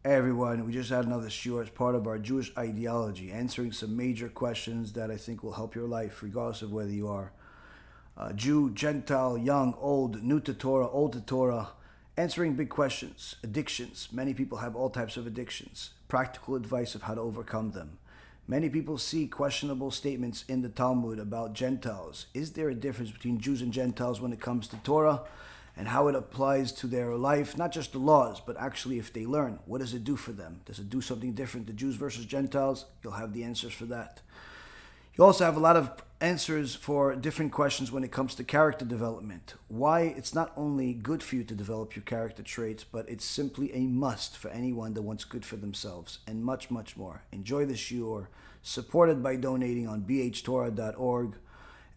Hey everyone, we just had another shiur as part of our Jewish ideology, answering some major questions that I think will help your life, regardless of whether you are Jew, Gentile, young, old, new to Torah, old to Torah, answering big questions, addictions. Many people have all types of addictions, practical advice of how to overcome them. Many people see questionable statements in the Talmud about Gentiles. Is there a difference between Jews and Gentiles when it comes to Torah? And how it applies to their life, not just the laws, but actually if they learn, what does it do for them? Does it do something different to Jews versus Gentiles? You'll have the answers for that. You also have a lot of answers for different questions when it comes to character development. Why it's not only good for you to develop your character traits, but it's simply a must for anyone that wants good for themselves, and much, much more. Enjoy the shiur, supported by donating on bhtorah.org,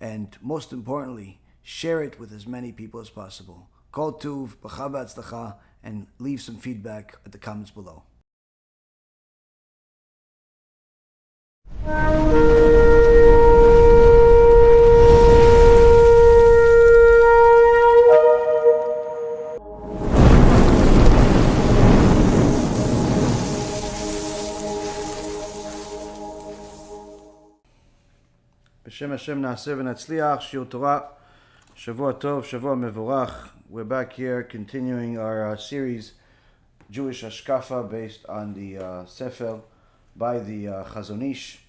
and most importantly, share it with as many people as possible. Kol tuv, b'cha v'atzlacha, and leave some feedback at the comments below. B'shem Hashem na'aseh v'natzliach, shiur Torah. Shavua Tov, Shavua Mevorach. We're back here continuing our series, Jewish HaShkafa, based on the Sefer by the Chazon Ish.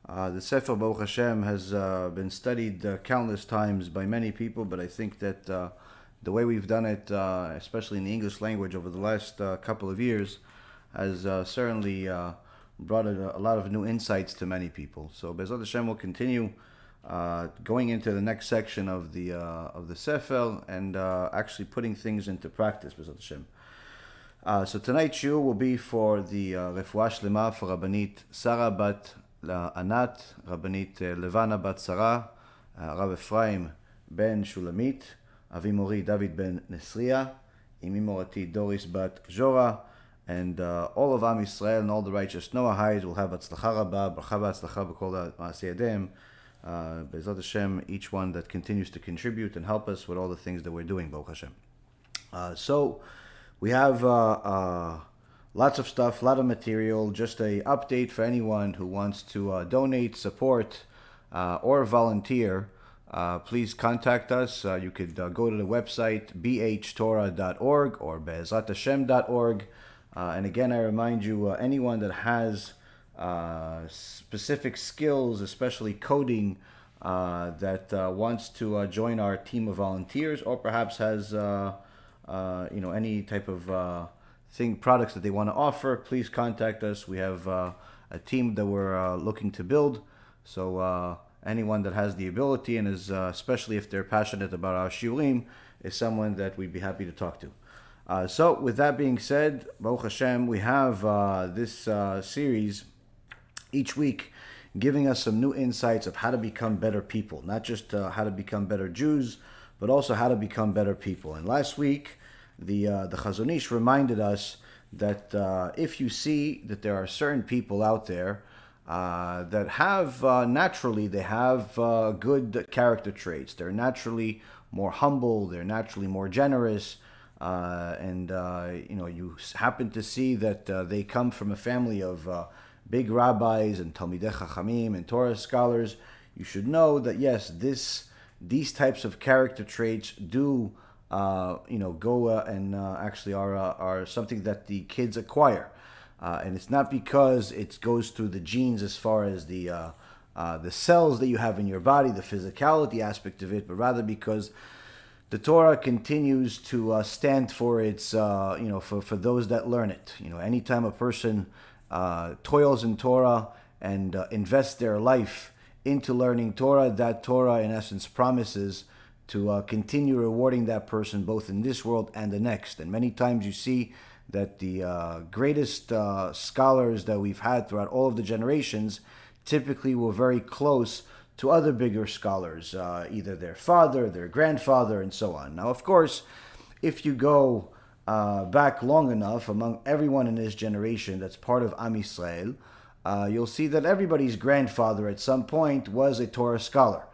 The Sefer, Baruch Hashem, has been studied countless times by many people, but I think that the way we've done it, especially in the English language over the last couple of years, has certainly brought a lot of new insights to many people. So BeEzrat Hashem will continue going into the next section of the Sefer and actually putting things into practice, BeEzrat Hashem. So tonight's shiur will be for the Refuah Shlema for Rabbanit Sarah bat Anat, Rabbanit Levana bat Sarah, Rav Ephraim ben Shulamit, Avi Mori David ben Nesriya, Imi Morati Doris bat Zora, and all of Am Yisrael and all the righteous Noahites will have Atzlacha Rabba, Bracha v'Atzlacha b'kol ma'aseh yadayim. BeEzrat Hashem, each one that continues to contribute and help us with all the things that we're doing, Baruch Hashem. So we have lots of stuff, a lot of material, just a update for anyone who wants to donate, support, or volunteer. Please contact us. You could go to the website bhtorah.org or beezrathashem.org. And again, I remind you, anyone that has specific skills, especially coding, that wants to join our team of volunteers, or perhaps has any type of products that they want to offer, please contact us. We have a team that we're looking to build. So anyone that has the ability and is, especially if they're passionate about our shiurim, is someone that we'd be happy to talk to. So with that being said, Baruch Hashem, we have this series each week giving us some new insights of how to become better people, not just how to become better Jews, but also how to become better people. And last week, the Chazon Ish reminded us that if you see that there are certain people out there that have naturally, they have good character traits. They're naturally more humble. They're naturally more generous. And you happen to see that they come from a family of big rabbis and Talmidei Chachamim and Torah scholars. You should know that yes, these types of character traits do go and actually are something that the kids acquire, and it's not because it goes through the genes as far as the cells that you have in your body, the physicality aspect of it, but rather because the Torah continues to stand for its, for those that learn it. Anytime a person toils in Torah and invests their life into learning Torah, that Torah in essence promises to continue rewarding that person both in this world and the next. And many times you see that the greatest scholars that we've had throughout all of the generations typically were very close to other bigger scholars, either their father, their grandfather, and so on. Now, of course, if you go back long enough among everyone in this generation that's part of Am Yisrael, you'll see that everybody's grandfather at some point was a Torah scholar.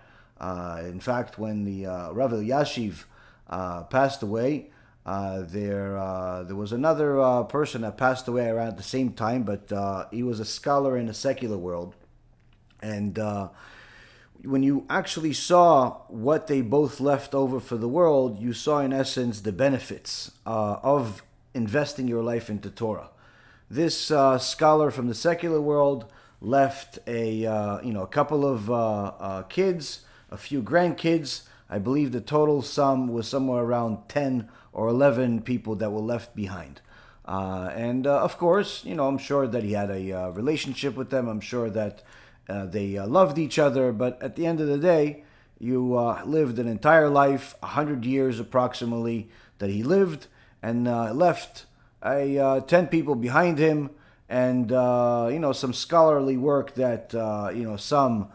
In fact, when the Rav Elyashiv passed away, There was another person that passed away around at the same time, but he was a scholar in the secular world. And when you actually saw what they both left over for the world, you saw in essence the benefits of investing your life into Torah. This scholar from the secular world left a couple of kids, a few grandkids. I believe the total sum was somewhere around 10 or 11 people that were left behind. And of course, I'm sure that he had a relationship with them. I'm sure that they loved each other. But at the end of the day, you lived an entire life, 100 years approximately that he lived, and left 10 people behind him, and some scholarly work that some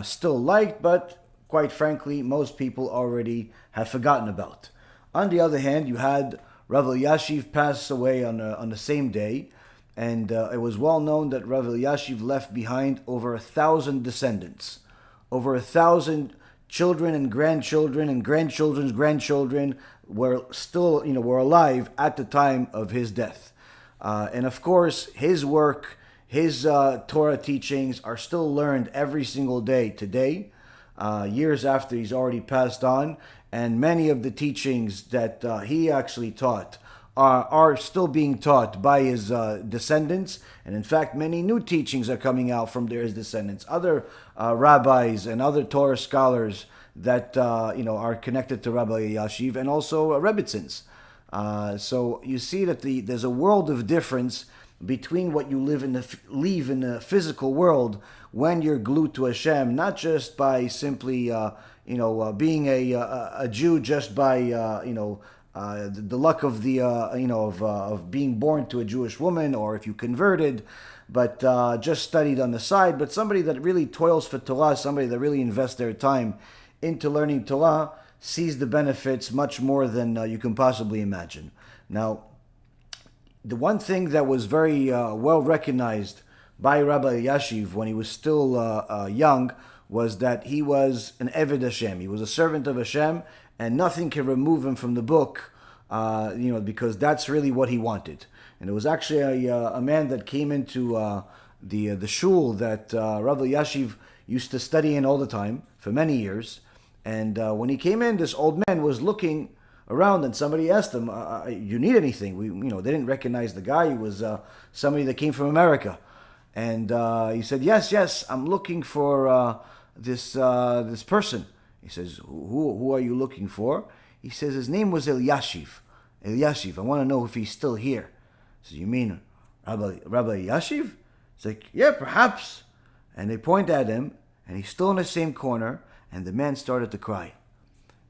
still liked, but quite frankly, most people already have forgotten about. On the other hand, you had Rav Elyashiv pass away on the same day, and it was well known that Rav Elyashiv left behind over 1,000 descendants, over 1,000 children and grandchildren's grandchildren were still, were alive at the time of his death. And of course, his work, his Torah teachings are still learned every single day today, years after he's already passed on. And many of the teachings that he actually taught are still being taught by his descendants. And in fact, many new teachings are coming out from his descendants. Other rabbis and other Torah scholars that are connected to Rabbi Elyashiv, and also Rebbitzins. So you see that there's a world of difference between what you leave in the physical world when you're glued to Hashem, not just by simply being a Jew just by the luck of of being born to a Jewish woman, or if you converted, but just studied on the side. But somebody that really toils for Torah, somebody that really invests their time into learning Torah, sees the benefits much more than you can possibly imagine. Now, the one thing that was very well recognized by Rabbi Elyashiv when he was still young was that he was an Eved Hashem. He was a servant of Hashem, and nothing can remove him from the book, because that's really what he wanted. And it was actually a man that came into the shul that Rabbi Elyashiv used to study in all the time for many years. And when he came in, this old man was looking around, and somebody asked him, "You need anything?" They didn't recognize the guy. He was somebody that came from America, and he said, "Yes, I'm looking for this person." He says, "Who are you looking for?" He says, "His name was Elyashiv. Elyashiv. I want to know if he's still here." He says, "You mean Rabbi Elyashiv?" It's like, "Yeah, perhaps." And they point at him, and he's still in the same corner. And the man started to cry.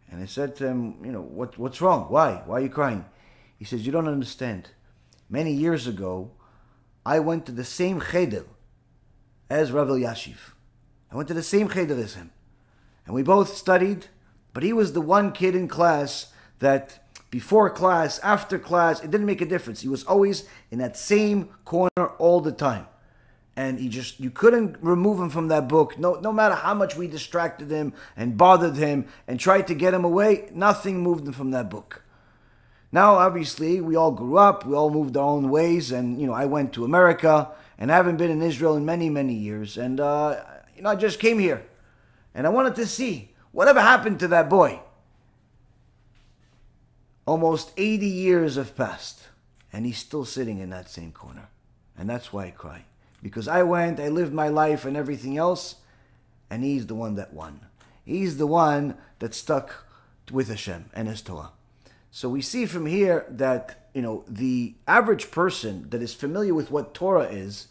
And I said to him, what's wrong? Why? Why are you crying? He says, "You don't understand. Many years ago, I went to the same cheder as Rabbi Elyashiv. I went to the same cheder as him. And we both studied, but he was the one kid in class that before class, after class, it didn't make a difference. He was always in that same corner all the time. And you couldn't remove him from that book. No matter how much we distracted him and bothered him and tried to get him away, nothing moved him from that book." Now, obviously, we all grew up, we all moved our own ways, and, I went to America, and I haven't been in Israel in many, many years. And, I just came here, and I wanted to see whatever happened to that boy. Almost 80 years have passed, and he's still sitting in that same corner. And that's why I cry. Because I lived my life and everything else, and he's the one that won. He's the one that stuck with Hashem and His Torah. So we see from here that, the average person that is familiar with what Torah is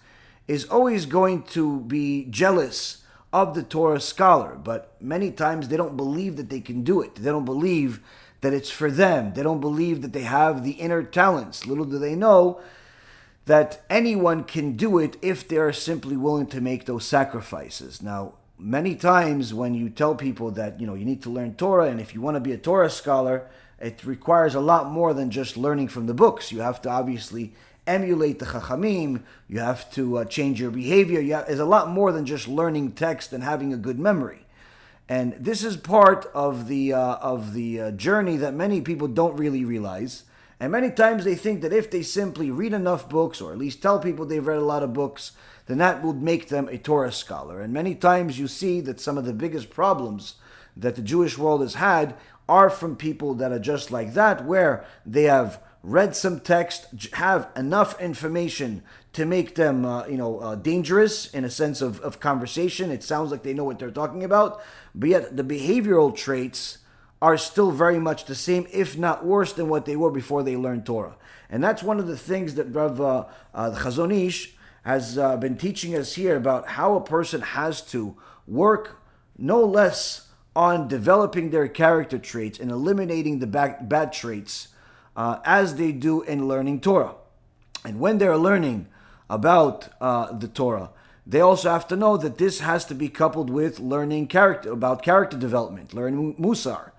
always going to be jealous of the Torah scholar. But many times they don't believe that they can do it. They don't believe that it's for them. They don't believe that they have the inner talents. Little do they know that anyone can do it if they are simply willing to make those sacrifices. Now, many times when you tell people that, you need to learn Torah, and if you want to be a Torah scholar, it requires a lot more than just learning from the books. You have to obviously emulate the Chachamim, you have to change your behavior. There's a lot more than just learning text and having a good memory. And this is part of the journey that many people don't really realize. And many times they think that if they simply read enough books, or at least tell people they've read a lot of books, then that would make them a Torah scholar. And many times you see that some of the biggest problems that the Jewish world has had are from people that are just like that, where they have read some text, have enough information to make them, dangerous in a sense of conversation. It sounds like they know what they're talking about, but yet the behavioral traits are still very much the same, if not worse than what they were before they learned Torah. And that's one of the things that the Chazon Ish has been teaching us here about how a person has to work no less on developing their character traits and eliminating the bad traits as they do in learning Torah. And when they're learning about the Torah, they also have to know that this has to be coupled with learning about character development, learning Mussar.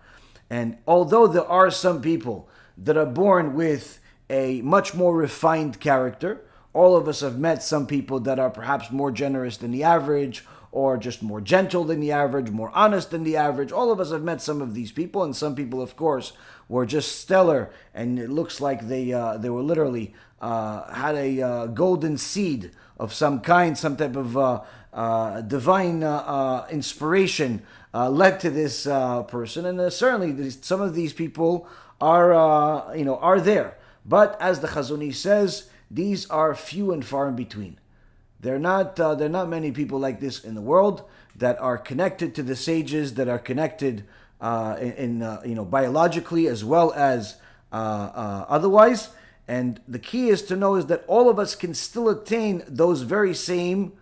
And although there are some people that are born with a much more refined character, all of us have met some people that are perhaps more generous than the average, or just more gentle than the average, more honest than the average. All of us have met some of these people, and some people, of course, were just stellar, and it looks like they were literally had a golden seed of some kind, some type of divine inspiration led to this person. And certainly some of these people are there. But as the Chazon Ish says, these are few and far in between. There are not many people like this in the world that are connected to the sages, that are connected biologically as well as otherwise. And the key is to know is that all of us can still attain those very same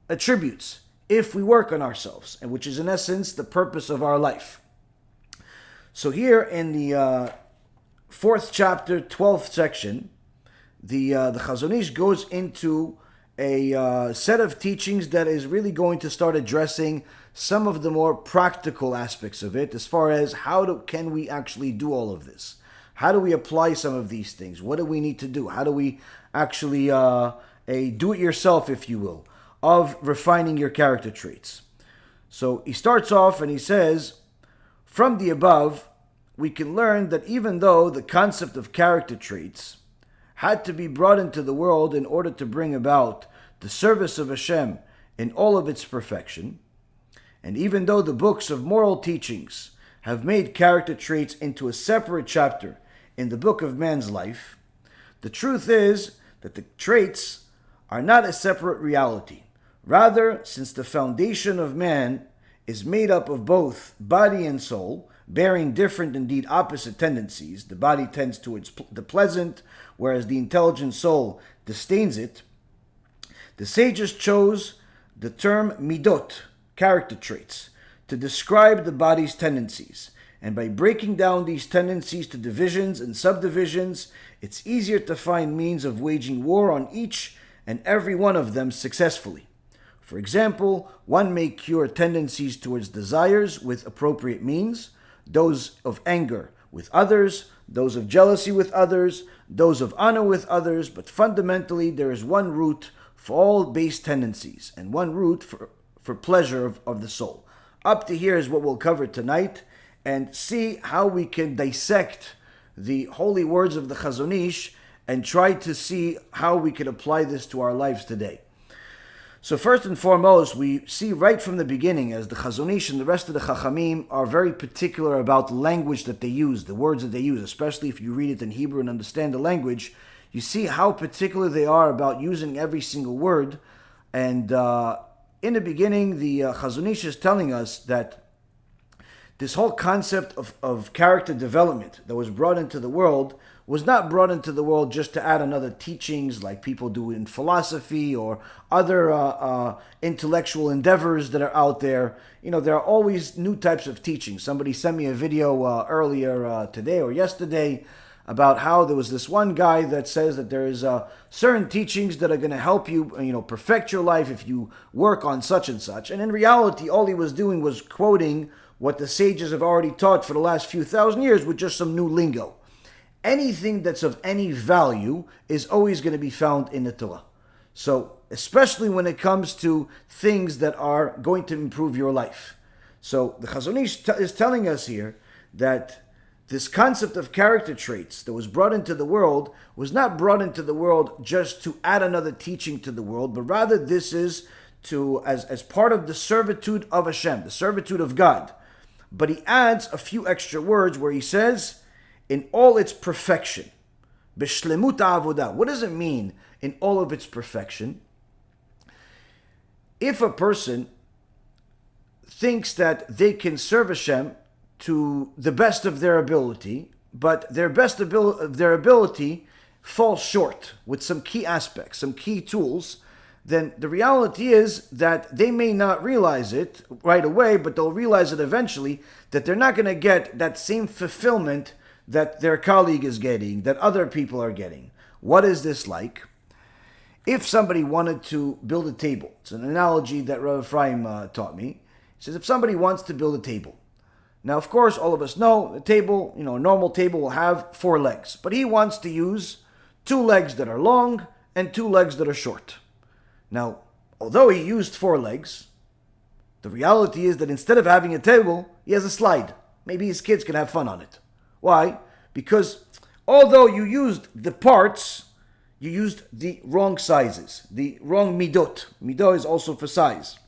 attributes if we work on ourselves, and which is in essence the purpose of our life. So here in the 4th chapter, 12th section, the Chazon Ish goes into a set of teachings that is really going to start addressing some of the more practical aspects of it, as far as can we actually do all of this? How do we apply some of these things? What do we need to do? How do we actually a do-it-yourself, if you will, of refining your character traits? So he starts off and he says, from the above, we can learn that even though the concept of character traits had to be brought into the world in order to bring about the service of Hashem in all of its perfection, and even though the books of moral teachings have made character traits into a separate chapter in the book of man's life, the truth is that the traits are not a separate reality. Rather, since the foundation of man is made up of both body and soul, bearing different, indeed opposite tendencies, the body tends towards the pleasant, whereas the intelligent soul disdains it, the sages chose the term midot, character traits, to describe the body's tendencies. And by breaking down these tendencies to divisions and subdivisions, it's easier to find means of waging war on each and every one of them successfully. For example, one may cure tendencies towards desires with appropriate means, those of anger with others, those of jealousy with others, those of honor with others, but fundamentally there is one root for all base tendencies, and one root for pleasure of the soul. Up to here is what we'll cover tonight, and see how we can dissect the holy words of the Chazon Ish and try to see how we can apply this to our lives today. So first and foremost, we see right from the beginning, as the Chazon Ish and the rest of the Chachamim are very particular about the language that they use, the words that they use, especially if you read it in Hebrew and understand the language, you see how particular they are about using every single word. And in the beginning, the Chazon Ish is telling us that this whole concept of character development that was brought into the world was not brought into the world just to add another teachings like people do in philosophy or other intellectual endeavors that are out there. You know, there are always new types of teachings. Somebody sent me a video earlier today or yesterday about how there was this one guy that says that there is certain teachings that are going to help you, perfect your life if you work on such and such. And in reality, all he was doing was quoting what the sages have already taught for the last few thousand years with just some new lingo. Anything that's of any value is always going to be found in the Torah. So, especially when it comes to things that are going to improve your life. So the Chazon Ish is telling us here that this concept of character traits that was brought into the world was not brought into the world just to add another teaching to the world, but rather this is as part of the servitude of Hashem, the servitude of God. But he adds a few extra words where he says, in all its perfection. B'shlemut ha'avodah. What does it mean in all of its perfection? If a person thinks that they can serve Hashem to the best of their ability, but their ability falls short with some key aspects, some key tools, then the reality is that they may not realize it right away, but they'll realize it eventually, that they're not going to get that same fulfillment that their colleague is getting, that other people are getting. What is this like? If somebody wanted to build a table, it's an analogy that Rabbi Ephraim taught me. He says, if somebody wants to build a table, now of course all of us know a table, a normal table will have 4 legs, but he wants to use 2 legs that are long and 2 legs that are short. Now, although he used 4 legs, the reality is that instead of having a table, he has a slide. Maybe his kids can have fun on it. Why? Because although you used the parts, you used the wrong sizes, the wrong midot. Midot is also for size.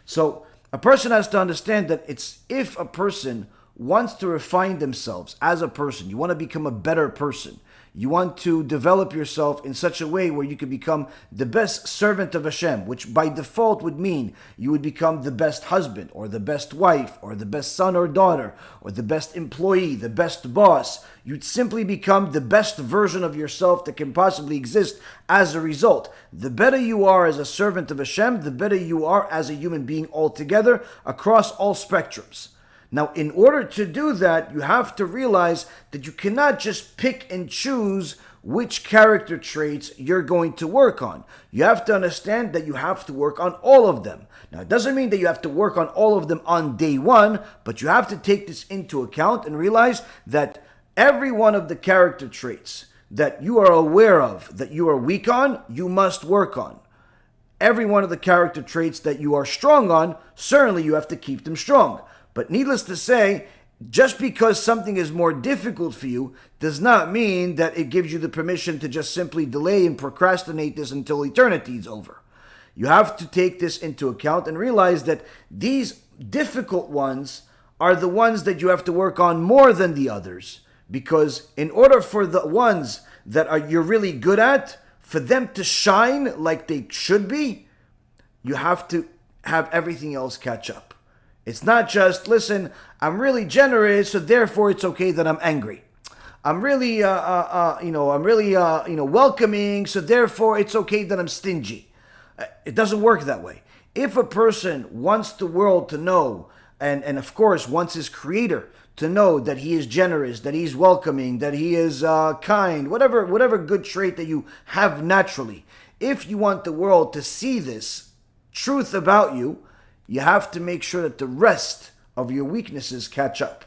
So a person has to understand that if a person wants to refine themselves as a person, you want to become a better person, you want to develop yourself in such a way where you can become the best servant of Hashem, which by default would mean you would become the best husband, or the best wife, or the best son or daughter, or the best employee, the best boss. You'd simply become the best version of yourself that can possibly exist as a result. The better you are as a servant of Hashem, the better you are as a human being altogether across all spectrums. Now, in order to do that, you have to realize that you cannot just pick and choose which character traits you're going to work on. You have to understand that you have to work on all of them. Now, it doesn't mean that you have to work on all of them on day one, but you have to take this into account and realize that every one of the character traits that you are aware of, that you are weak on, you must work on. Every one of the character traits that you are strong on, certainly you have to keep them strong. But needless to say, just because something is more difficult for you does not mean that it gives you the permission to just simply delay and procrastinate this until eternity is over. You have to take this into account and realize that these difficult ones are the ones that you have to work on more than the others. Because in order for the ones that you're really good at, for them to shine like they should be, you have to have everything else catch up. It's not just, listen, I'm really generous, so therefore it's okay that I'm angry. I'm really, welcoming, so therefore it's okay that I'm stingy. It doesn't work that way. If a person wants the world to know, and of course wants his creator to know that he is generous, that he's welcoming, that he is kind, whatever good trait that you have naturally, if you want the world to see this truth about you, you have to make sure that the rest of your weaknesses catch up.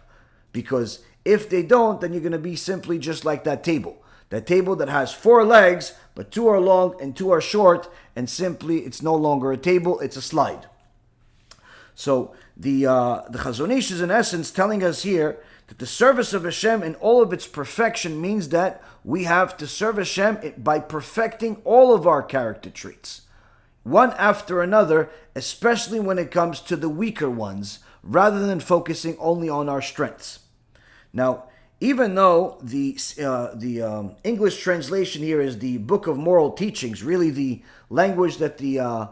Because if they don't, then you're going to be simply just like that table. That table that has 4 legs, but 2 are long and 2 are short, and simply it's no longer a table, it's a slide. So the Chazon Ish is in essence telling us here that the service of Hashem in all of its perfection means that we have to serve Hashem by perfecting all of our character traits, one after another, especially when it comes to the weaker ones, rather than focusing only on our strengths. Now, even though the English translation here is the Book of Moral Teachings, really the language that the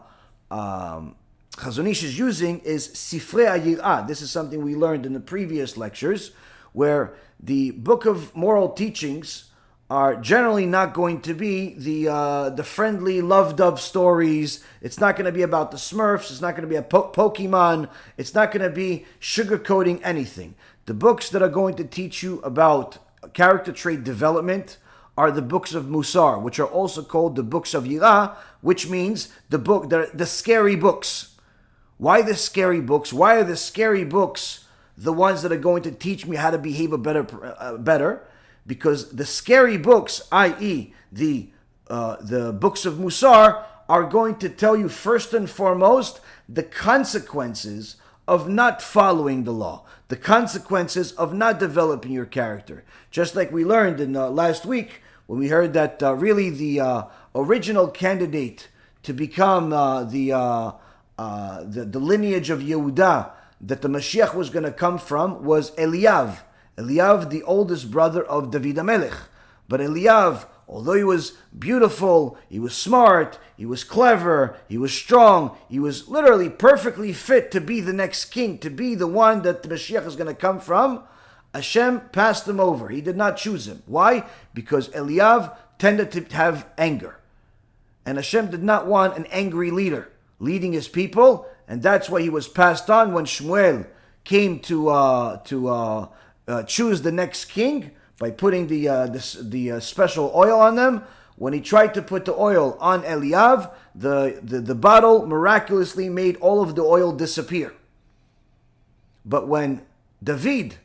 Chazon Ish is using is Sifrei HaYirah. This is something we learned in the previous lectures, where the Book of Moral Teachings are generally not going to be the friendly love dove stories. It's not going to be about the Smurfs. It's not going to be a Pokemon. It's not going to be sugarcoating anything. The books that are going to teach you about character trait development are the books of Mussar, which are also called the books of Yirah, which means the scary books. Why the scary books? Why are the scary books the ones that are going to teach me how to behave better? Because the scary books, i.e. the books of Mussar, are going to tell you first and foremost the consequences of not following the law, the consequences of not developing your character. Just like we learned in last week when we heard that really the original candidate to become the lineage of Yehuda that the Mashiach was going to come from was Eliav. Eliav, the oldest brother of David HaMelech. But Eliav, although he was beautiful, he was smart, he was clever, he was strong, he was literally perfectly fit to be the next king, to be the one that the Mashiach is going to come from, Hashem passed him over. He did not choose him. Why? Because Eliav tended to have anger. And Hashem did not want an angry leader leading his people, and that's why he was passed on when Shmuel came to choose the next king by putting the special oil on them. When he tried to put the oil on Eliav, the bottle miraculously made all of the oil disappear. But when David,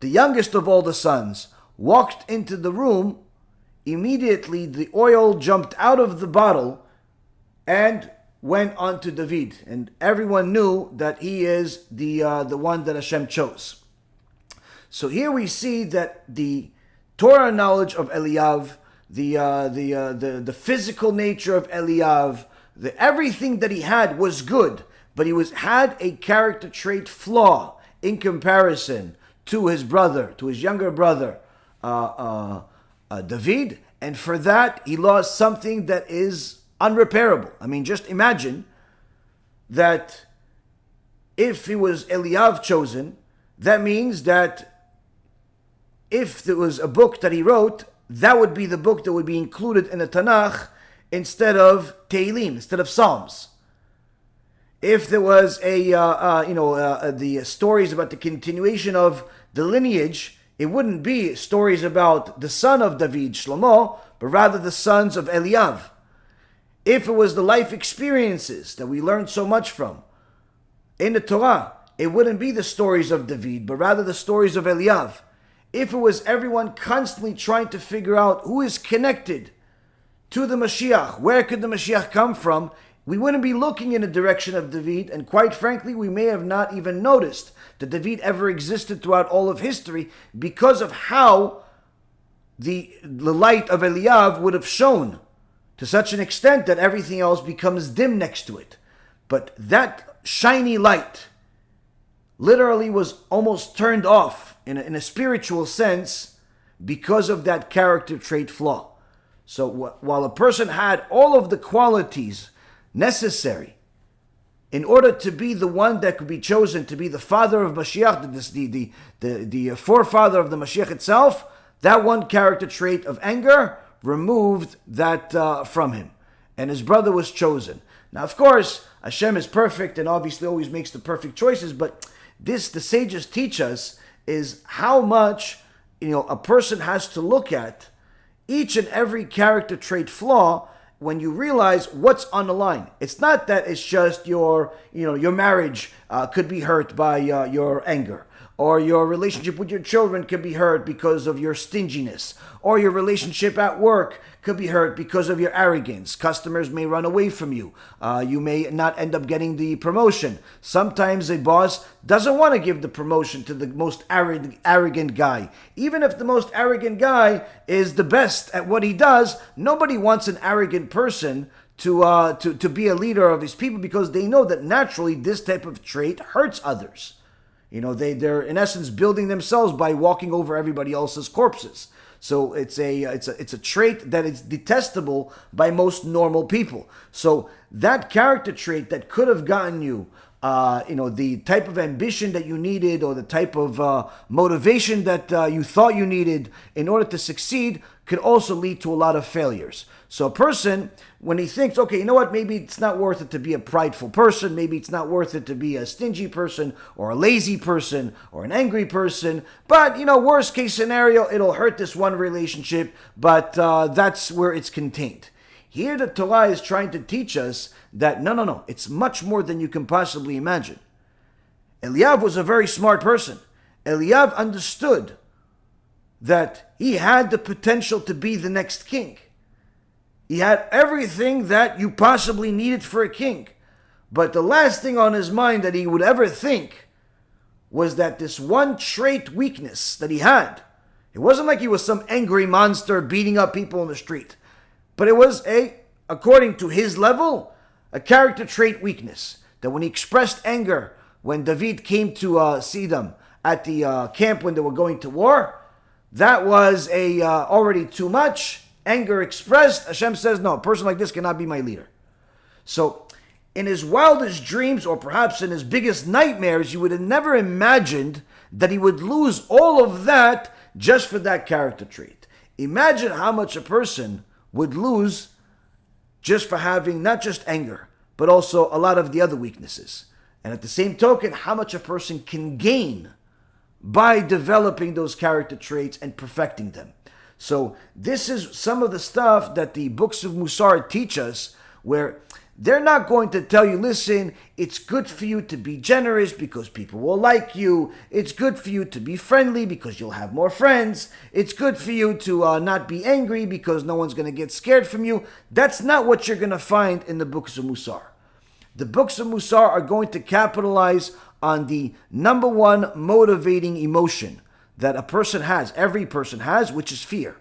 the youngest of all the sons, walked into the room, immediately the oil jumped out of the bottle and went on to David. And everyone knew that he is the one that Hashem chose. So here we see that the Torah knowledge of Eliav, the physical nature of Eliav, everything that he had was good, but he had a character trait flaw in comparison to his brother, to his younger brother, David, and for that he lost something that is unrepairable. I mean, just imagine that if it was Eliav chosen, that means that if there was a book that he wrote, that would be the book that would be included in the Tanakh instead of Tehillim, instead of Psalms. If there was the stories about the continuation of the lineage, it wouldn't be stories about the son of David, Shlomo, but rather the sons of Eliav. If it was the life experiences that we learned so much from in the Torah, it wouldn't be the stories of David, but rather the stories of Eliav. If it was everyone constantly trying to figure out who is connected to the Mashiach, where could the Mashiach come from, we wouldn't be looking in the direction of David, and quite frankly, we may have not even noticed that David ever existed throughout all of history because of how the light of Eliav would have shone to such an extent that everything else becomes dim next to it. But that shiny light literally was almost turned off in a spiritual sense because of that character trait flaw. So while a person had all of the qualities necessary in order to be the one that could be chosen to be the father of Mashiach, the forefather of the Mashiach itself, that one character trait of anger removed that from him. And his brother was chosen. Now, of course, Hashem is perfect and obviously always makes the perfect choices, but this, the sages teach us, is how much a person has to look at each and every character trait flaw when you realize what's on the line. It's not that it's just your marriage could be hurt by your anger, or your relationship with your children could be hurt because of your stinginess, or your relationship at work could be hurt because of your arrogance. Customers may run away from you. You may not end up getting the promotion. Sometimes a boss doesn't want to give the promotion to the most arrogant guy. Even if the most arrogant guy is the best at what he does, nobody wants an arrogant person to be a leader of his people, because they know that naturally this type of trait hurts others. They're in essence building themselves by walking over everybody else's corpses. So it's a trait that is detestable by most normal people. So that character trait that could have gotten you, the type of ambition that you needed, or the type of motivation that you thought you needed in order to succeed, could also lead to a lot of failures. So a person, when he thinks, okay, you know what, maybe it's not worth it to be a prideful person, maybe it's not worth it to be a stingy person, or a lazy person, or an angry person, but, worst case scenario, it'll hurt this one relationship, but that's where it's contained. Here the Torah is trying to teach us that no, it's much more than you can possibly imagine. Eliav was a very smart person. Eliav understood that he had the potential to be the next king. He had everything that you possibly needed for a king. But the last thing on his mind that he would ever think was that this one trait weakness that he had, it wasn't like he was some angry monster beating up people in the street, but it was according to his level, a character trait weakness. That when he expressed anger, when David came to see them at the camp when they were going to war, that was already too much. Anger expressed, Hashem says, no, a person like this cannot be my leader. So, in his wildest dreams, or perhaps in his biggest nightmares, you would have never imagined that he would lose all of that just for that character trait. Imagine how much a person would lose just for having not just anger, but also a lot of the other weaknesses. And at the same token, how much a person can gain by developing those character traits and perfecting them. So this is some of the stuff that the books of Mussar teach us, where they're not going to tell you, listen, it's good for you to be generous because people will like you. It's good for you to be friendly because you'll have more friends. It's good for you to not be angry because no one's going to get scared from you. That's not what you're going to find in the books of Mussar. The books of Mussar are going to capitalize on the number one motivating emotion that a person has, every person has, which is fear.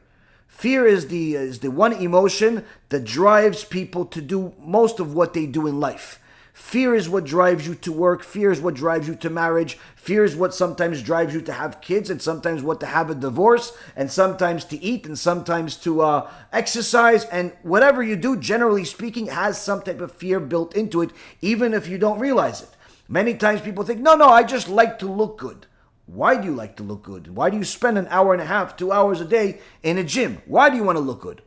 Fear is the one emotion that drives people to do most of what they do in life. Fear is what drives you to work. Fear is what drives you to marriage. Fear is what sometimes drives you to have kids, and sometimes what to have a divorce, and sometimes to eat, and sometimes to exercise. And whatever you do, generally speaking, has some type of fear built into it, even if you don't realize it. Many times people think, no, I just like to look good. Why do you like to look good? Why do you spend an hour and a half, 2 hours a day in a gym? Why do you want to look good?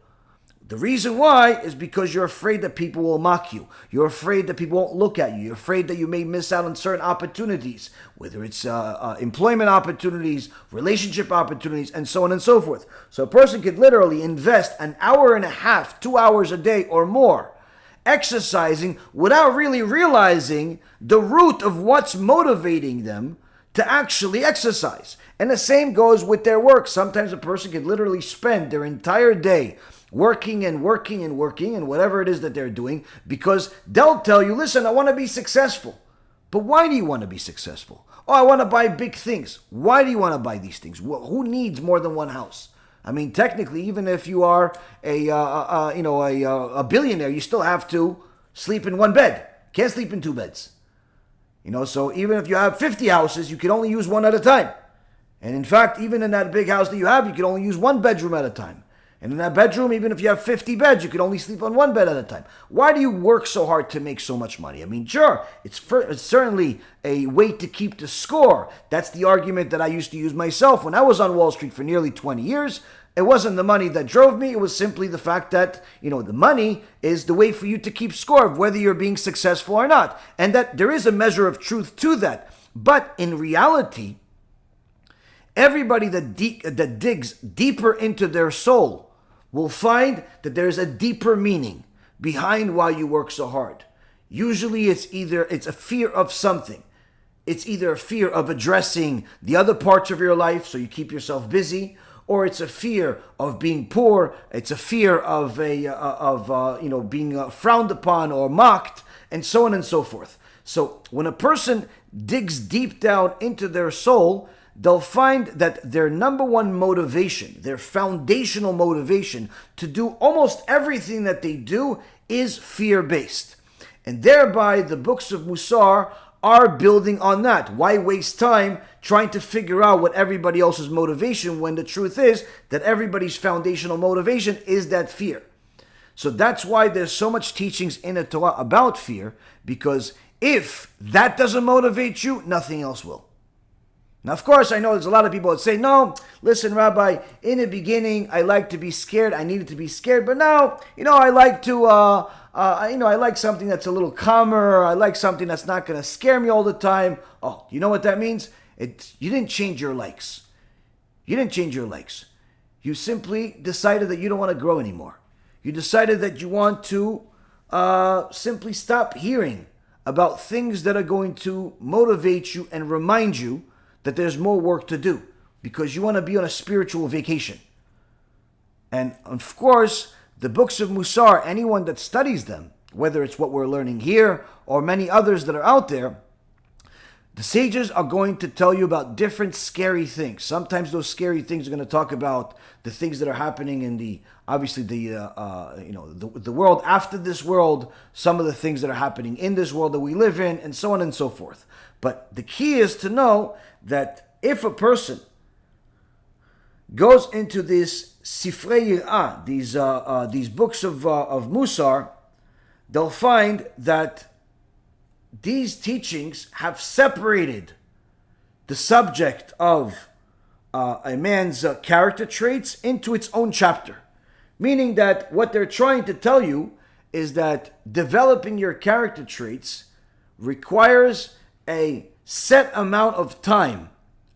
The reason why is because you're afraid that people will mock you. You're afraid that people won't look at you. You're afraid that you may miss out on certain opportunities, whether it's employment opportunities, relationship opportunities, and so on and so forth. So a person could literally invest an hour and a half, 2 hours a day or more, exercising without really realizing the root of what's motivating them to actually exercise. And the same goes with their work. Sometimes a person can literally spend their entire day working and whatever it is that they're doing, because they'll tell you, listen, I want to be successful. But why do you want to be successful? Oh, I want to buy big things. Why do you want to buy these things? Who needs more than one house? I mean, technically, even if you are a billionaire, you still have to sleep in one bed. Can't sleep in two beds. So even if you have 50 houses, you can only use one at a time. And in fact, even in that big house that you have, you can only use one bedroom at a time. And in that bedroom, even if you have 50 beds, you can only sleep on one bed at a time. Why do you work so hard to make so much money? I mean, sure, it's certainly a way to keep the score. That's the argument that I used to use myself when I was on Wall Street for nearly 20 years. It wasn't the money that drove me. It was simply the fact that, the money is the way for you to keep score of whether you're being successful or not. And that there is a measure of truth to that. But in reality, everybody that digs deeper into their soul will find that there's a deeper meaning behind why you work so hard. Usually it's a fear of something. It's either a fear of addressing the other parts of your life, so you keep yourself busy, or it's a fear of being poor. It's a fear of being frowned upon or mocked, and so on and so forth. So when a person digs deep down into their soul, they'll find that their number one motivation, their foundational motivation to do almost everything that they do is fear-based. And thereby the books of Mussar are building on that. Why waste time trying to figure out what everybody else's motivation when the truth is that everybody's foundational motivation is that fear? So that's why there's so much teachings in the Torah about fear, because if that doesn't motivate you, nothing else will. Now, of course, I know there's a lot of people that say, no, listen, Rabbi, in the beginning, I like to be scared. I needed to be scared. But now, I like to, I like something that's a little calmer. I like something that's not going to scare me all the time. Oh, you know what that means? You didn't change your likes. You didn't change your likes. You simply decided that you don't want to grow anymore. You decided that you want to simply stop hearing about things that are going to motivate you and remind you that there's more work to do, because you want to be on a spiritual vacation. And of course, the books of Mussar, anyone that studies them, whether it's what we're learning here or many others that are out there, The sages are going to tell you about different scary things. Sometimes those scary things are going to talk about the things that are happening in the world after this world, some of the things that are happening in this world that we live in, and so on and so forth. But the key is to know that if a person goes into this Sifrei Yir'ah, these books of Mussar, they'll find that these teachings have separated the subject of a man's character traits into its own chapter. Meaning that what they're trying to tell you is that developing your character traits requires a set amount of time,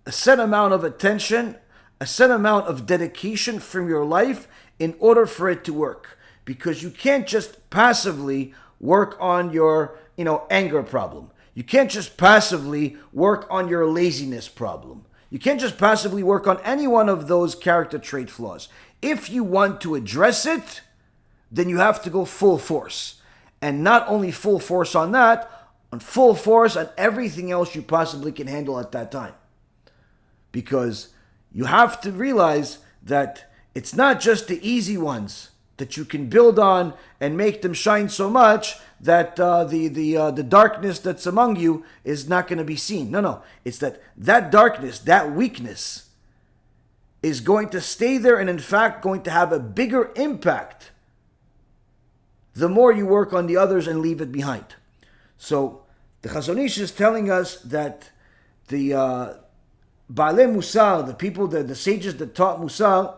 a set amount of attention, a set amount of dedication from your life in order for it to work. Because you can't just passively work on your anger problem. You can't just passively work on your laziness problem. You can't just passively work on any one of those character trait flaws. If you want to address it, then you have to go full force. And not only full force on that, on full force on everything else you possibly can handle at that time. Because you have to realize that it's not just the easy ones that you can build on and make them shine so much that the darkness that's among you is not going to be seen. No. It's that darkness, that weakness is going to stay there and in fact going to have a bigger impact the more you work on the others and leave it behind. So the Chazon Ish is telling us that the Baalei Mussar, the people, the sages that taught Mussar,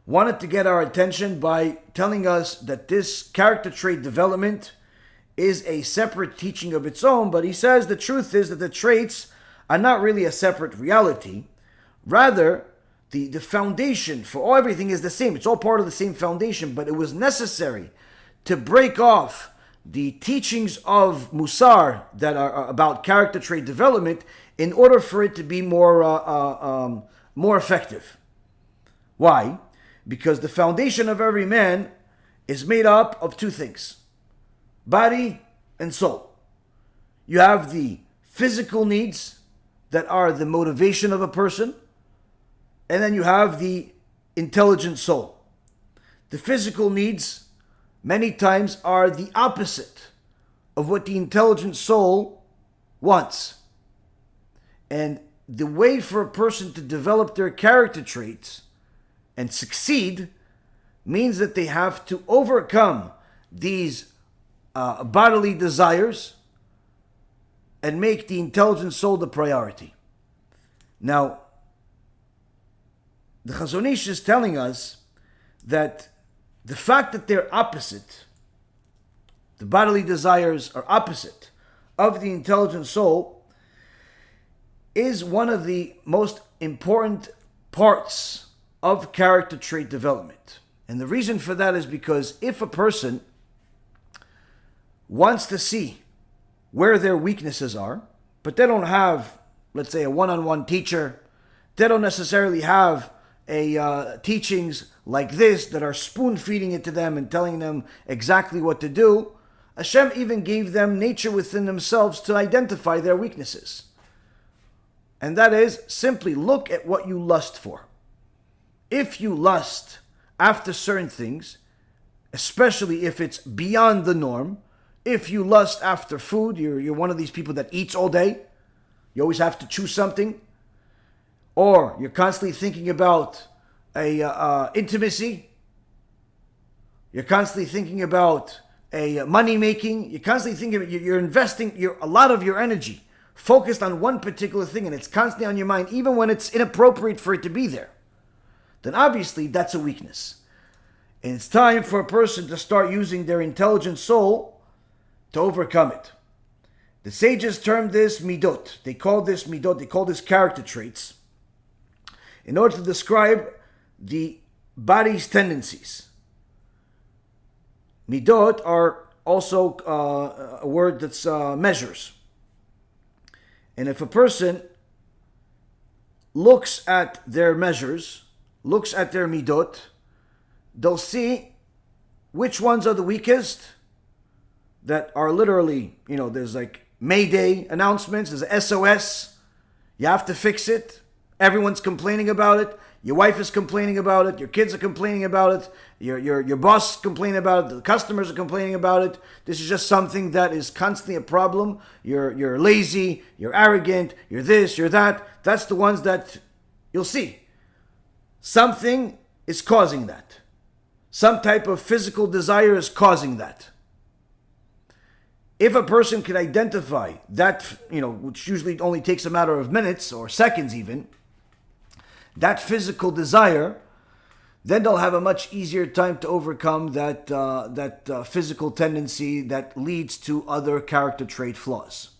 wanted to get our attention by telling us that this character trait development is a separate teaching of its own, but he says the truth is that the traits are not really a separate reality. Rather, the foundation for everything is the same. It's all part of the same foundation, but it was necessary to break off the teachings of Mussar that are about character trait development in order for it to be more effective. Why? Because the foundation of every man is made up of two things: body and soul. You have the physical needs that are the motivation of a person, and then you have the intelligent soul. The physical needs many times are the opposite of what the intelligent soul wants. And the way for a person to develop their character traits and succeed means that they have to overcome these bodily desires and make the intelligent soul the priority. Now, the Chazon Ish is telling us that the fact that they're opposite, the bodily desires are opposite of the intelligent soul, is one of the most important parts of character trait development. And the reason for that is because if a person wants to see where their weaknesses are, but they don't have, let's say, a one-on-one teacher, they don't necessarily have teachings like this that are spoon-feeding it to them and telling them exactly what to do, Hashem even gave them nature within themselves to identify their weaknesses. And that is simply look at what you lust for. If you lust after certain things, especially if it's beyond the norm, if you lust after food, you're one of these people that eats all day, you always have to choose something, or you're constantly thinking about intimacy, you're constantly thinking about money making, you're constantly thinking about, you're investing a lot of your energy focused on one particular thing, and it's constantly on your mind even when it's inappropriate for it to be there, then obviously that's a weakness. And it's time for a person to start using their intelligent soul to overcome it. The sages termed this midot. They call this midot, they call this character traits, in order to describe the body's tendencies. Midot are also a word that's measures. And if a person looks at their measures, looks at their midot, they'll see which ones are the weakest, that are literally, there's like Mayday announcements. There's a SOS. You have to fix it. Everyone's complaining about it. Your wife is complaining about it. Your kids are complaining about it. Your boss is complaining about it. The customers are complaining about it. This is just something that is constantly a problem. You're lazy. You're arrogant. You're this. You're that. That's the ones that you'll see. Something is causing that. Some type of physical desire is causing that. If a person can identify that, which usually only takes a matter of minutes or seconds even, that physical desire, then they'll have a much easier time to overcome that physical tendency that leads to other character trait flaws.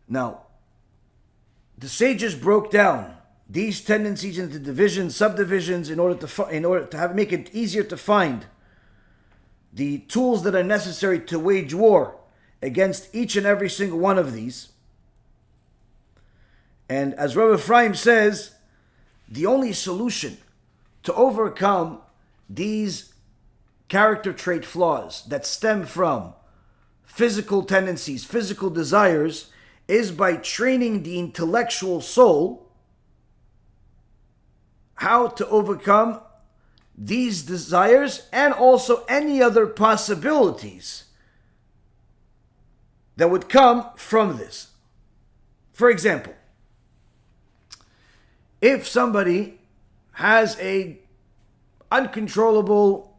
Now, the sages broke down these tendencies into divisions, subdivisions, in order to make it easier to find the tools that are necessary to wage war against each and every single one of these. And as Rabbi Ephraim says, the only solution to overcome these character trait flaws that stem from physical tendencies, physical desires, is by training the intellectual soul how to overcome these desires and also any other possibilities that would come from this. For example, if somebody has a uncontrollable,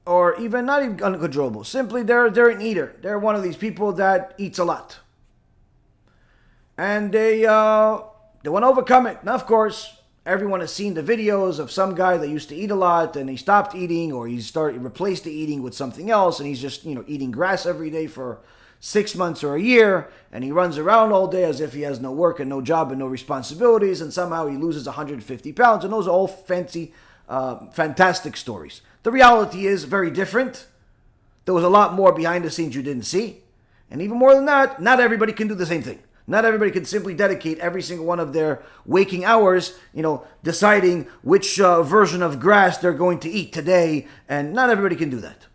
or even not even uncontrollable, simply they're an eater. They're one of these people that eats a lot. And they want to overcome it. Now, of course, everyone has seen the videos of some guy that used to eat a lot and he stopped eating, or he replaced the eating with something else, and he's just eating grass every day for 6 months or a year, and he runs around all day as if he has no work and no job and no responsibilities, and somehow he loses 150 pounds, and those are all fancy, fantastic stories. The reality is very different. There was a lot more behind the scenes you didn't see, and even more than that, not everybody can do the same thing. Not everybody can simply dedicate every single one of their waking hours, deciding which version of grass they're going to eat today, and not everybody can do that.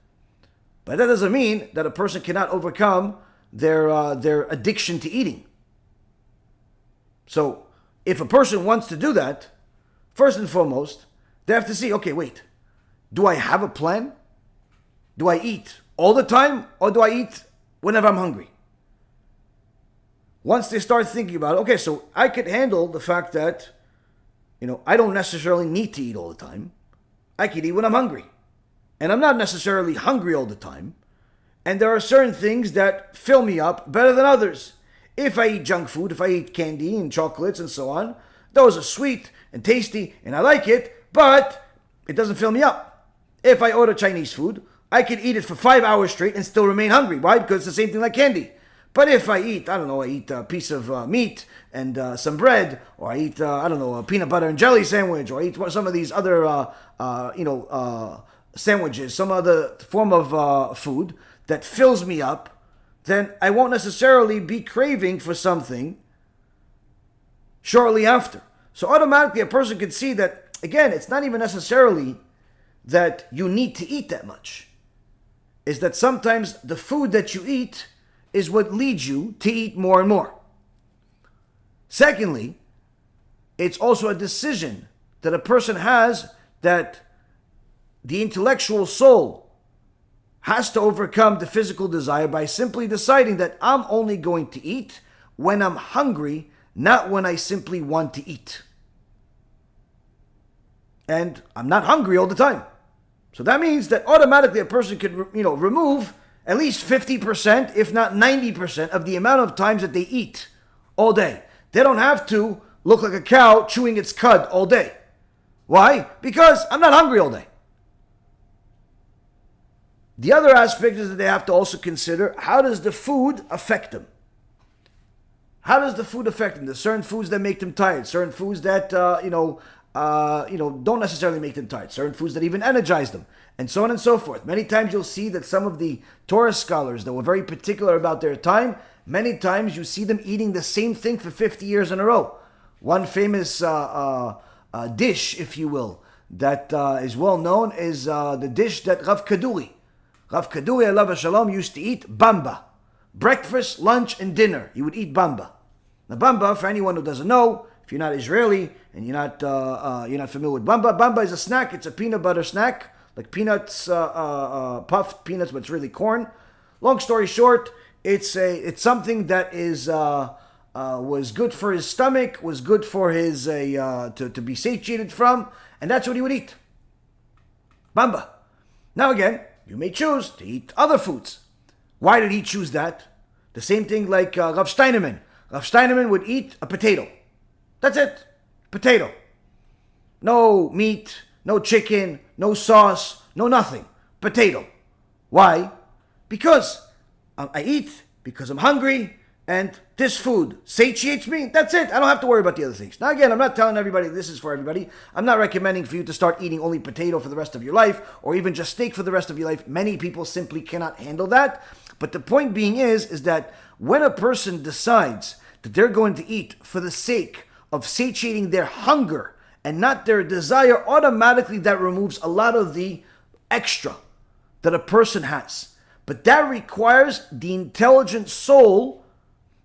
But that doesn't mean that a person cannot overcome their addiction to eating. So, if a person wants to do that, first and foremost, they have to see, okay, wait, do I have a plan? Do I eat all the time, or do I eat whenever I'm hungry? Once they start thinking about it, okay, so I could handle the fact that, I don't necessarily need to eat all the time. I could eat when I'm hungry. And I'm not necessarily hungry all the time. And there are certain things that fill me up better than others. If I eat junk food, if I eat candy and chocolates and so on, those are sweet and tasty and I like it, but it doesn't fill me up. If I order Chinese food, I can eat it for 5 hours straight and still remain hungry. Why? Because it's the same thing like candy. But if I eat, I eat a piece of meat and some bread, or I eat, a peanut butter and jelly sandwich, or I eat some of these other, sandwiches, some other form of food that fills me up, then I won't necessarily be craving for something shortly after. So automatically a person can see that, again, it's not even necessarily that you need to eat that much. It's that sometimes the food that you eat is what leads you to eat more and more. Secondly, it's also a decision that a person has, that the intellectual soul has to overcome the physical desire by simply deciding that I'm only going to eat when I'm hungry, not when I simply want to eat. And I'm not hungry all the time. So that means that automatically a person could, remove at least 50%, if not 90% of the amount of times that they eat all day. They don't have to look like a cow chewing its cud all day. Why? Because I'm not hungry all day. The other aspect is that they have to also consider, how does the food affect them? How does the food affect them? There's certain foods that make them tired, certain foods that, don't necessarily make them tired, certain foods that even energize them, and so on and so forth. Many times you'll see that some of the Torah scholars that were very particular about their time, many times you see them eating the same thing for 50 years in a row. One famous dish, if you will, that is well known is the dish that Rav Kaduri, Alav Shalom, used to eat, bamba. breakfast, lunch, and dinner. He would eat bamba. Now bamba, for anyone who doesn't know, if you're not Israeli and you're not familiar with bamba, bamba is a snack. It's a peanut butter snack, like peanuts, puffed peanuts, but it's really corn. Long story short, it's something that is was good for his stomach, was good for his to be satiated from, and that's what he would eat. Bamba. Now again, you may choose to eat other foods. Why did he choose that? The same thing like Rav Steinemann. Rav Steinemann would eat a potato. That's it. Potato. No meat, no chicken, no sauce, no nothing. Potato. Why? Because I eat, because I'm hungry, and this food satiates me. That's it. I don't have to worry about the other things. Now again, I'm not telling everybody this is for everybody. I'm not recommending for you to start eating only potato for the rest of your life, or even just steak for the rest of your life. Many people simply cannot handle that. But the point being is that when a person decides that they're going to eat for the sake of satiating their hunger and not their desire, automatically that removes a lot of the extra that a person has. But that requires the intelligent soul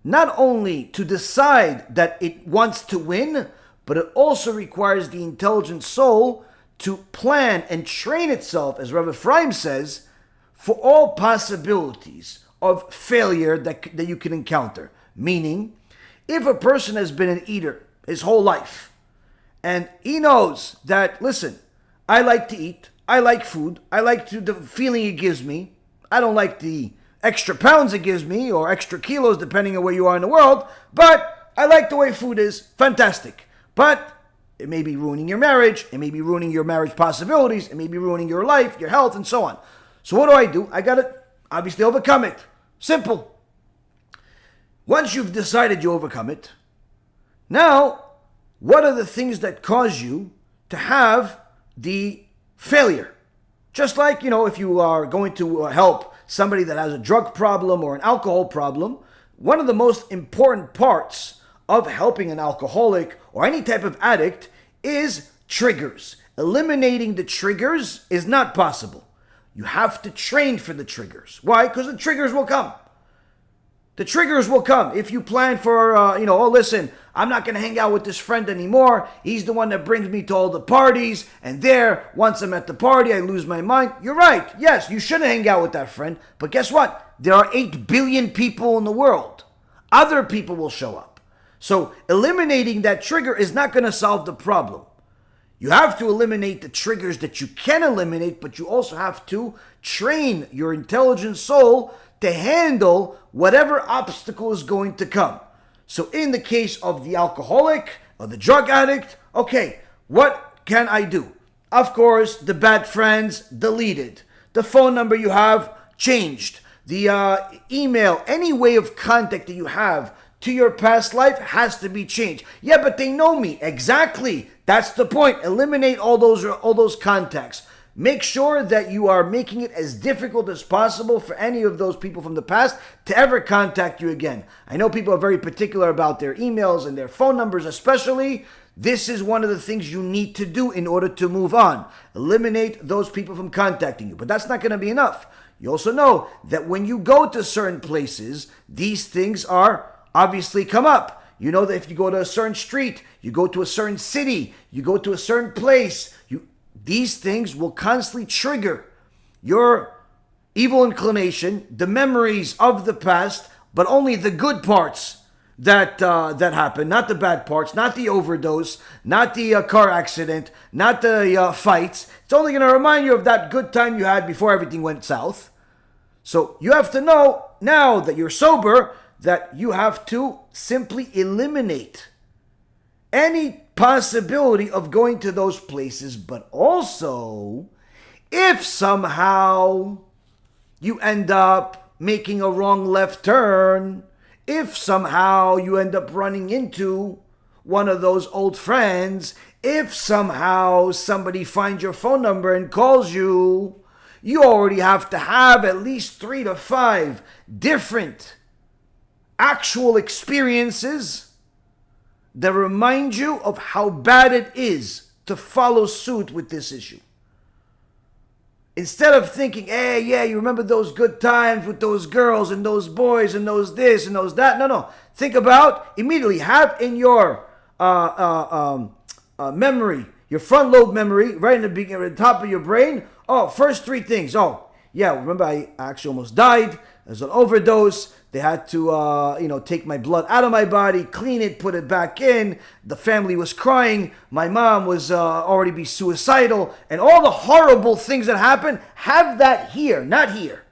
not only to decide that it wants to win, but it also requires the intelligent soul to plan and train itself, as Rabbi Ephraim says, for all possibilities of failure that you can encounter. Meaning, if a person has been an eater his whole life, and he knows that, listen, I like to eat, I like food, I like the feeling it gives me, I don't like the extra pounds it gives me, or extra kilos depending on where you are in the world, but I like the way food is, fantastic. But it may be ruining your marriage, it may be ruining your marriage possibilities, it may be ruining your life, your health, and so on. So what do? I gotta obviously overcome it. Simple. Once you've decided you overcome it, now, what are the things that cause you to have the failure? Just like, if you are going to help somebody that has a drug problem or an alcohol problem, one of the most important parts of helping an alcoholic or any type of addict is triggers. Eliminating the triggers is not possible. You have to train for the triggers. Why? Because the triggers will come. The triggers will come. If you plan for, listen, I'm not going to hang out with this friend anymore. He's the one that brings me to all the parties. And once I'm at the party, I lose my mind. You're right. Yes, you shouldn't hang out with that friend. But guess what? There are 8 billion people in the world. Other people will show up. So eliminating that trigger is not going to solve the problem. You have to eliminate the triggers that you can eliminate, but you also have to train your intelligent soul to handle whatever obstacle is going to come. So in the case of the alcoholic or the drug addict, okay, what can I do? Of course, the bad friends deleted. The phone number you have changed. The email, any way of contact that you have to your past life has to be changed. Yeah, but they know me. Exactly. That's the point. Eliminate all those contacts. Make sure that you are making it as difficult as possible for any of those people from the past to ever contact you again. I know people are very particular about their emails and their phone numbers especially. This is one of the things you need to do in order to move on. Eliminate those people from contacting you. But that's not going to be enough. You also know that when you go to certain places, these things are obviously come up. You know that if you go to a certain street, you go to a certain city, you go to a certain place, these things will constantly trigger your evil inclination, the memories of the past, but only the good parts that happen, not the bad parts, not the overdose, not the car accident, not the fights. It's only going to remind you of that good time you had before everything went south. So you have to know, now that you're sober, that you have to simply eliminate any possibility of going to those places. But also, if somehow you end up making a wrong left turn, if somehow you end up running into one of those old friends, if somehow somebody finds your phone number and calls you, you already have to have at least 3 to 5 different actual experiences that remind you of how bad it is to follow suit with this issue. Instead of thinking, hey, yeah, you remember those good times with those girls and those boys and those this and those that. No. Think about, immediately have in your memory, your front lobe memory, right in the beginning, at the top of your brain. Oh, first three things. Oh, yeah, remember I actually almost died. There's an overdose. They had to, take my blood out of my body, clean it, put it back in. The family was crying. My mom was already be suicidal. And all the horrible things that happened, have that here, not here.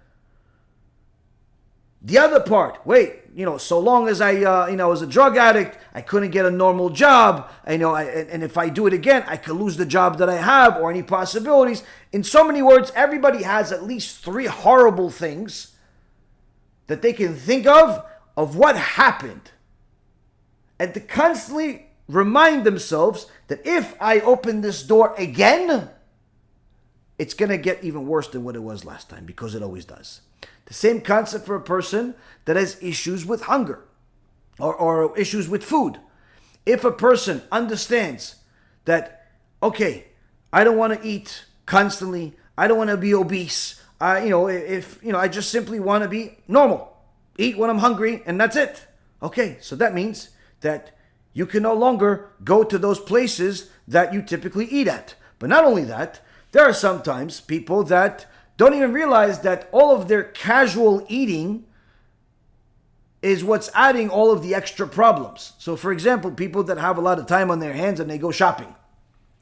The other part, wait, so long as I was a drug addict, I couldn't get a normal job. And if I do it again, I could lose the job that I have or any possibilities. In so many words, everybody has at least three horrible things that they can think of what happened. And to constantly remind themselves that if I open this door again, it's going to get even worse than what it was last time, because it always does. The same concept for a person that has issues with hunger or issues with food. If a person understands that, okay, I don't want to eat constantly, I don't want to be obese, I just simply want to be normal, eat when I'm hungry, and that's it. Okay, so that means that you can no longer go to those places that you typically eat at. But not only that, there are sometimes people that don't even realize that all of their casual eating is what's adding all of the extra problems. So, for example, people that have a lot of time on their hands and they go shopping.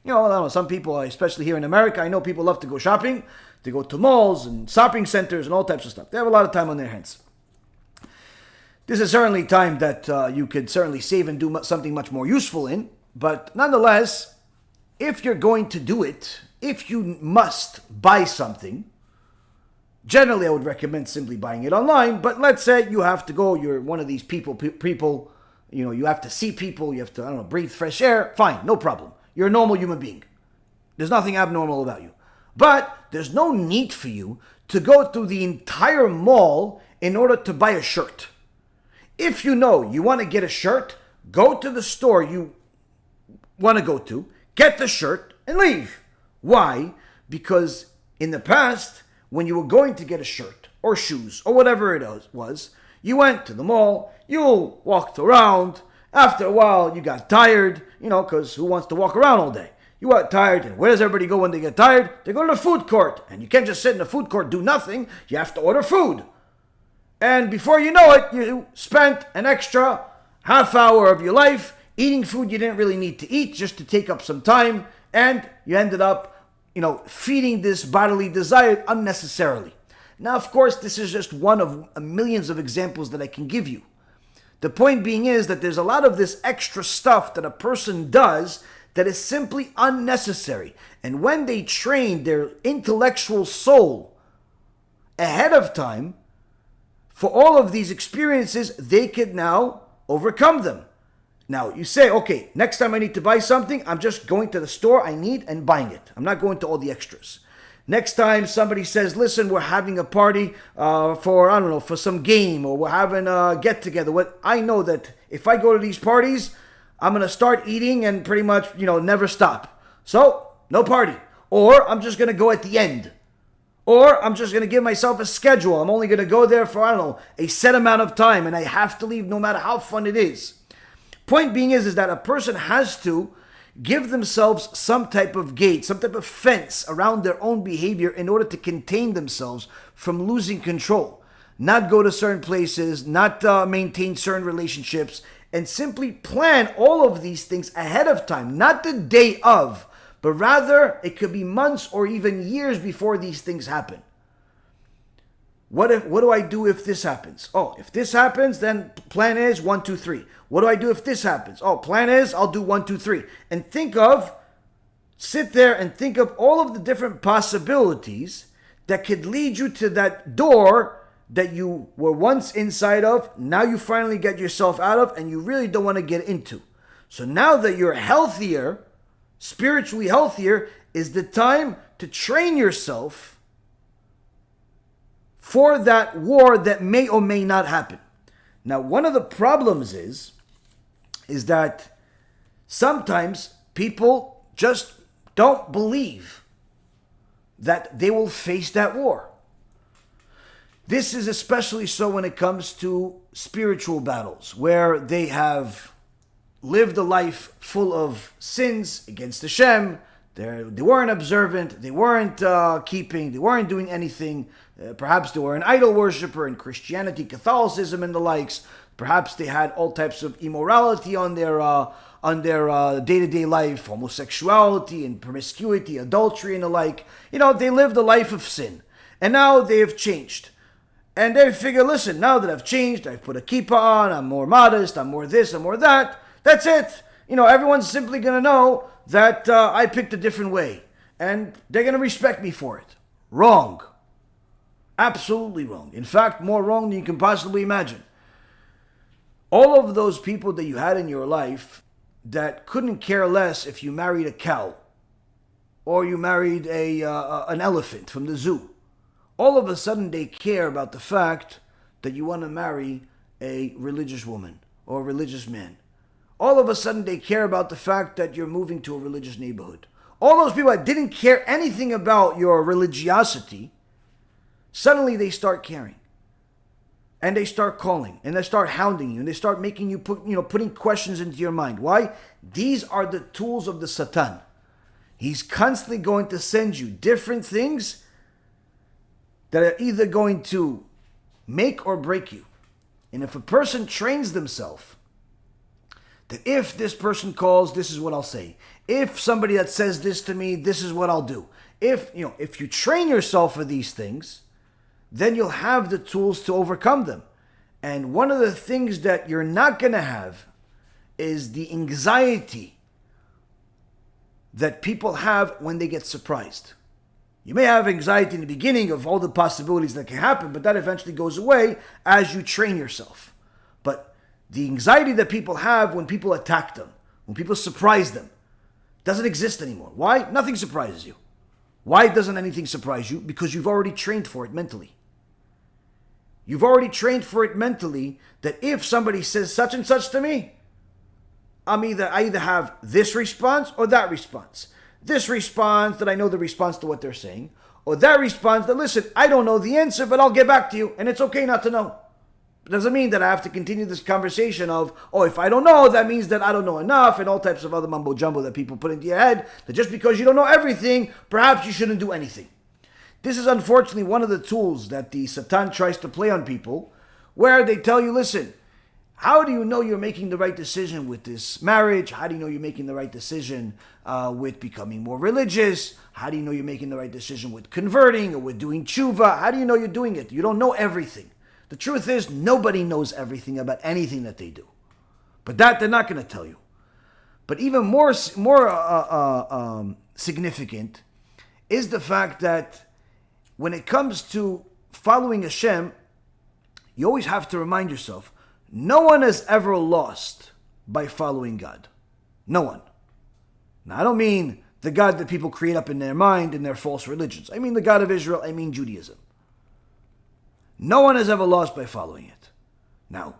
I don't know, some people, especially here in America, I know people love to go shopping. They go to malls and shopping centers and all types of stuff. They have a lot of time on their hands. This is certainly time that you could certainly save and do something much more useful in. But nonetheless, if you're going to do it, if you must buy something, generally I would recommend simply buying it online. But let's say you have to go, you're one of these people, you have to see people, you have to, breathe fresh air. Fine, no problem. You're a normal human being. There's nothing abnormal about you. But there's no need for you to go through the entire mall in order to buy a shirt. If you know you want to get a shirt, go to the store you want to go to, get the shirt, and leave. Why? Because in the past, when you were going to get a shirt or shoes or whatever it was, you went to the mall, you walked around. After a while, you got tired, because who wants to walk around all day? You got tired, and where does everybody go when they get tired? They go to the food court, and you can't just sit in the food court, do nothing. You have to order food. And before you know it, you spent an extra half hour of your life eating food you didn't really need to eat, just to take up some time, and you ended up, feeding this bodily desire unnecessarily. Now, of course, this is just one of millions of examples that I can give you. The point being is that there's a lot of this extra stuff that a person does that is simply unnecessary. And when they train their intellectual soul ahead of time for all of these experiences, they could now overcome them. Now, you say, okay, next time I need to buy something, I'm just going to the store I need and buying it. I'm not going to all the extras. Next time somebody says, listen, we're having a party for some game, or we're having a get-together. I know that if I go to these parties, I'm going to start eating and pretty much, never stop. So, no party. Or I'm just going to go at the end. Or I'm just going to give myself a schedule. I'm only going to go there for, a set amount of time, and I have to leave no matter how fun it is. Point being is that a person has to give themselves some type of gate, some type of fence around their own behavior in order to contain themselves from losing control. Not go to certain places, not maintain certain relationships, and simply plan all of these things ahead of time, not the day of, but rather it could be months or even years before these things happen. What do I do if this happens? Oh, if this happens, then plan is 1, 2, 3. What do I do if this happens? Oh, plan is I'll do 1, 2, 3. And sit there and think of all of the different possibilities that could lead you to that door that you were once inside of, now you finally get yourself out of, and you really don't want to get into. So now that you're healthier, spiritually healthier, is the time to train yourself for that war that may or may not happen. Now, one of the problems is that sometimes people just don't believe that they will face that war. This is especially so when it comes to spiritual battles, where they have lived a life full of sins against Hashem. They weren't observant, they weren't keeping, they weren't doing anything. Perhaps they were an idol worshiper in Christianity, Catholicism, and the likes. Perhaps they had all types of immorality on their day-to-day life, homosexuality and promiscuity, adultery and the like. They lived a life of sin. And now they have changed. And they figure, listen, now that I've changed, I've put a kippah on, I'm more modest, I'm more this, I'm more that, that's it. Everyone's simply going to know that I picked a different way. And they're going to respect me for it. Wrong. Absolutely wrong. In fact, more wrong than you can possibly imagine. All of those people that you had in your life that couldn't care less if you married a cow or you married an elephant from the zoo, all of a sudden they care about the fact that you want to marry a religious woman or a religious man. All of a sudden they care about the fact that you're moving to a religious neighborhood. All those people that didn't care anything about your religiosity, suddenly they start caring. And they start calling, and they start hounding you, and they start making you putting questions into your mind. Why? These are the tools of the Satan. He's constantly going to send you different things that are either going to make or break you. And if a person trains themselves that if this person calls, this is what I'll say. If somebody that says this to me, this is what I'll do. If you train yourself for these things, then you'll have the tools to overcome them. And one of the things that you're not going to have is the anxiety that people have when they get surprised. You may have anxiety in the beginning of all the possibilities that can happen, but that eventually goes away as you train yourself. But the anxiety that people have when people attack them, when people surprise them, doesn't exist anymore. Why? Nothing surprises you. Why doesn't anything surprise you? Because you've already trained for it mentally. You've already trained for it mentally that if somebody says such and such to me, I either have this response or that response. This response that I know the response to what they're saying, or that response that, listen, I don't know the answer, but I'll get back to you, and it's okay not to know. It doesn't mean that I have to continue this conversation of, if I don't know, that means that I don't know enough, and all types of other mumbo-jumbo that people put into your head, that just because you don't know everything, perhaps you shouldn't do anything. This is unfortunately one of the tools that the Satan tries to play on people, where they tell you, listen, how do you know you're making the right decision with this marriage? How do you know you're making the right decision with becoming more religious? How do you know you're making the right decision with converting or with doing tshuva? How do you know you're doing it? You don't know everything. The truth is, nobody knows everything about anything that they do. But that they're not going to tell you. But even more significant is the fact that when it comes to following Hashem, you always have to remind yourself, no one has ever lost by following God. No one. Now, I don't mean the God that people create up in their mind in their false religions. I mean the God of Israel. I mean Judaism. No one has ever lost by following it. Now,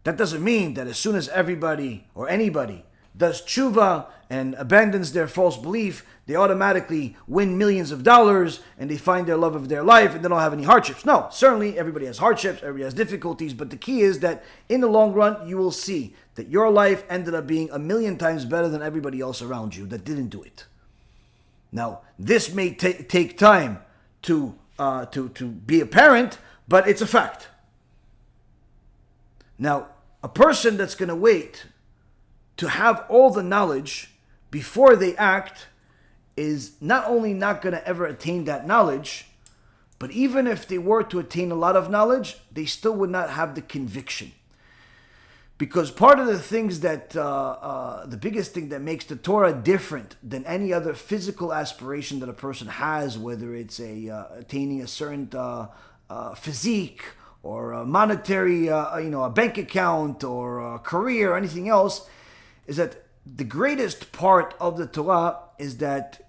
that doesn't mean that as soon as everybody or anybody does tshuva and abandons their false belief, they automatically win millions of dollars and they find their love of their life and they don't have any hardships. No, certainly everybody has hardships, everybody has difficulties, but the key is that in the long run, you will see that your life ended up being 1,000,000 times better than everybody else around you that didn't do it. Now, this may take time to be apparent, but it's a fact. Now, a person that's going to wait to have all the knowledge before they act is not only not going to ever attain that knowledge, but even if they were to attain a lot of knowledge, they still would not have the conviction. Because part of the things that, the biggest thing that makes the Torah different than any other physical aspiration that a person has, whether it's attaining a certain physique, or a monetary, a bank account, or a career, or anything else, is that the greatest part of the Torah is that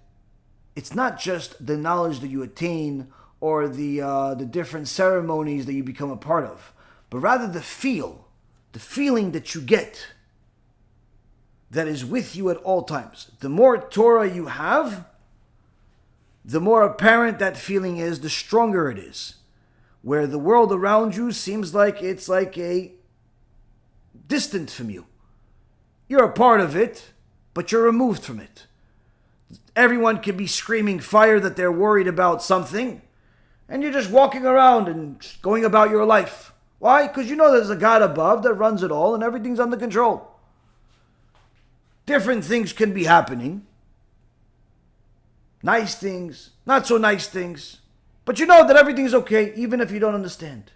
it's not just the knowledge that you attain or the different ceremonies that you become a part of, but rather the feeling that you get that is with you at all times. The more Torah you have, the more apparent that feeling is, the stronger it is. Where the world around you seems like it's like a distant from you. You're a part of it, but you're removed from it. Everyone can be screaming fire that they're worried about something, and you're just walking around and going about your life. Why? Because you know there's a God above that runs it all and everything's under control. Different things can be happening. Nice things, not so nice things. But you know that everything's okay, even if you don't understand.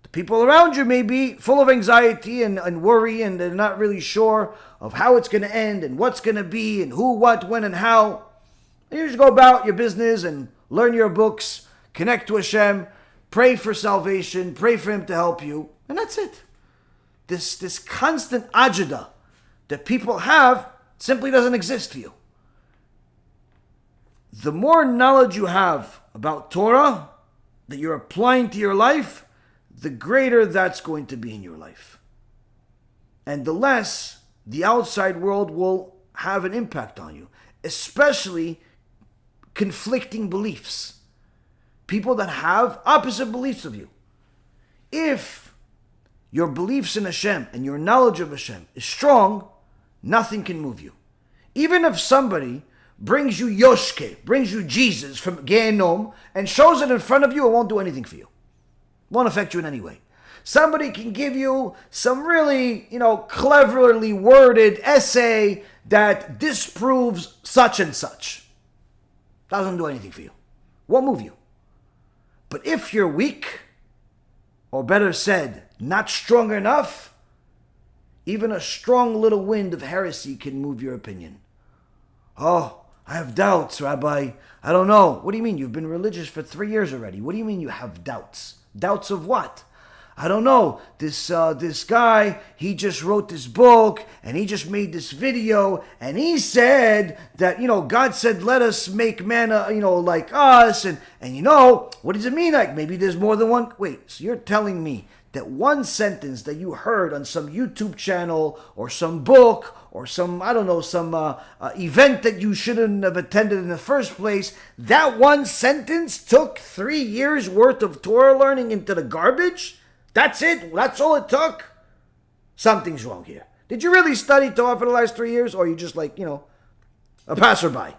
The people around you may be full of anxiety and worry, and they're not really sure of how it's going to end and what's going to be and who, what, when, and how. And you just go about your business and learn your books, connect to Hashem, pray for salvation, pray for Him to help you, and that's it. This constant ajada that people have simply doesn't exist for you. The more knowledge you have about Torah that you're applying to your life, the greater that's going to be in your life. And the less the outside world will have an impact on you, especially conflicting beliefs. People that have opposite beliefs of you. If your beliefs in Hashem and your knowledge of Hashem is strong, nothing can move you. Even if somebody brings you Yoshke, brings you Jesus from Gehenom, and shows it in front of you, it won't do anything for you. Won't affect you in any way. Somebody can give you some really, cleverly worded essay that disproves such and such. Doesn't do anything for you. Won't move you. But if you're weak, or better said, not strong enough, even a strong little wind of heresy can move your opinion. Oh, I have doubts, Rabbi. I don't know. What do you mean? You've been religious for 3 years already. What do you mean you have doubts? Doubts of what? I don't know. This guy, he just wrote this book, and he just made this video, and he said that, God said, let us make man, like us, and what does it mean? Like, maybe there's more than one. Wait, so you're telling me that one sentence that you heard on some YouTube channel, or some book, or some event that you shouldn't have attended in the first place, that one sentence took 3 years worth of Torah learning into the garbage? That's it? That's all it took? Something's wrong here. Did you really study Torah for the last 3 years? Or are you just like, a passerby?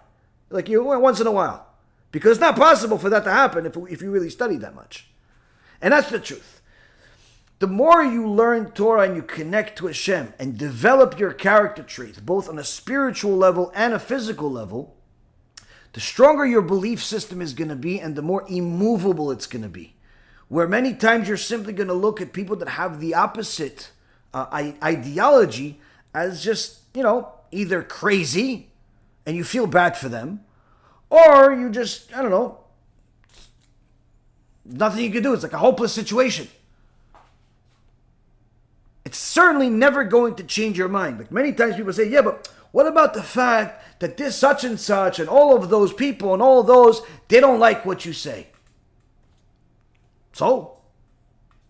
Like you once in a while. Because it's not possible for that to happen if you really study that much. And that's the truth. The more you learn Torah and you connect to Hashem and develop your character traits, both on a spiritual level and a physical level, the stronger your belief system is going to be and the more immovable it's going to be. Where many times you're simply going to look at people that have the opposite ideology as just, either crazy and you feel bad for them, or you just, nothing you can do. It's like a hopeless situation. It's certainly never going to change your mind. Like many times people say, yeah, but what about the fact that this such and such and all of those people and all of those, they don't like what you say. So,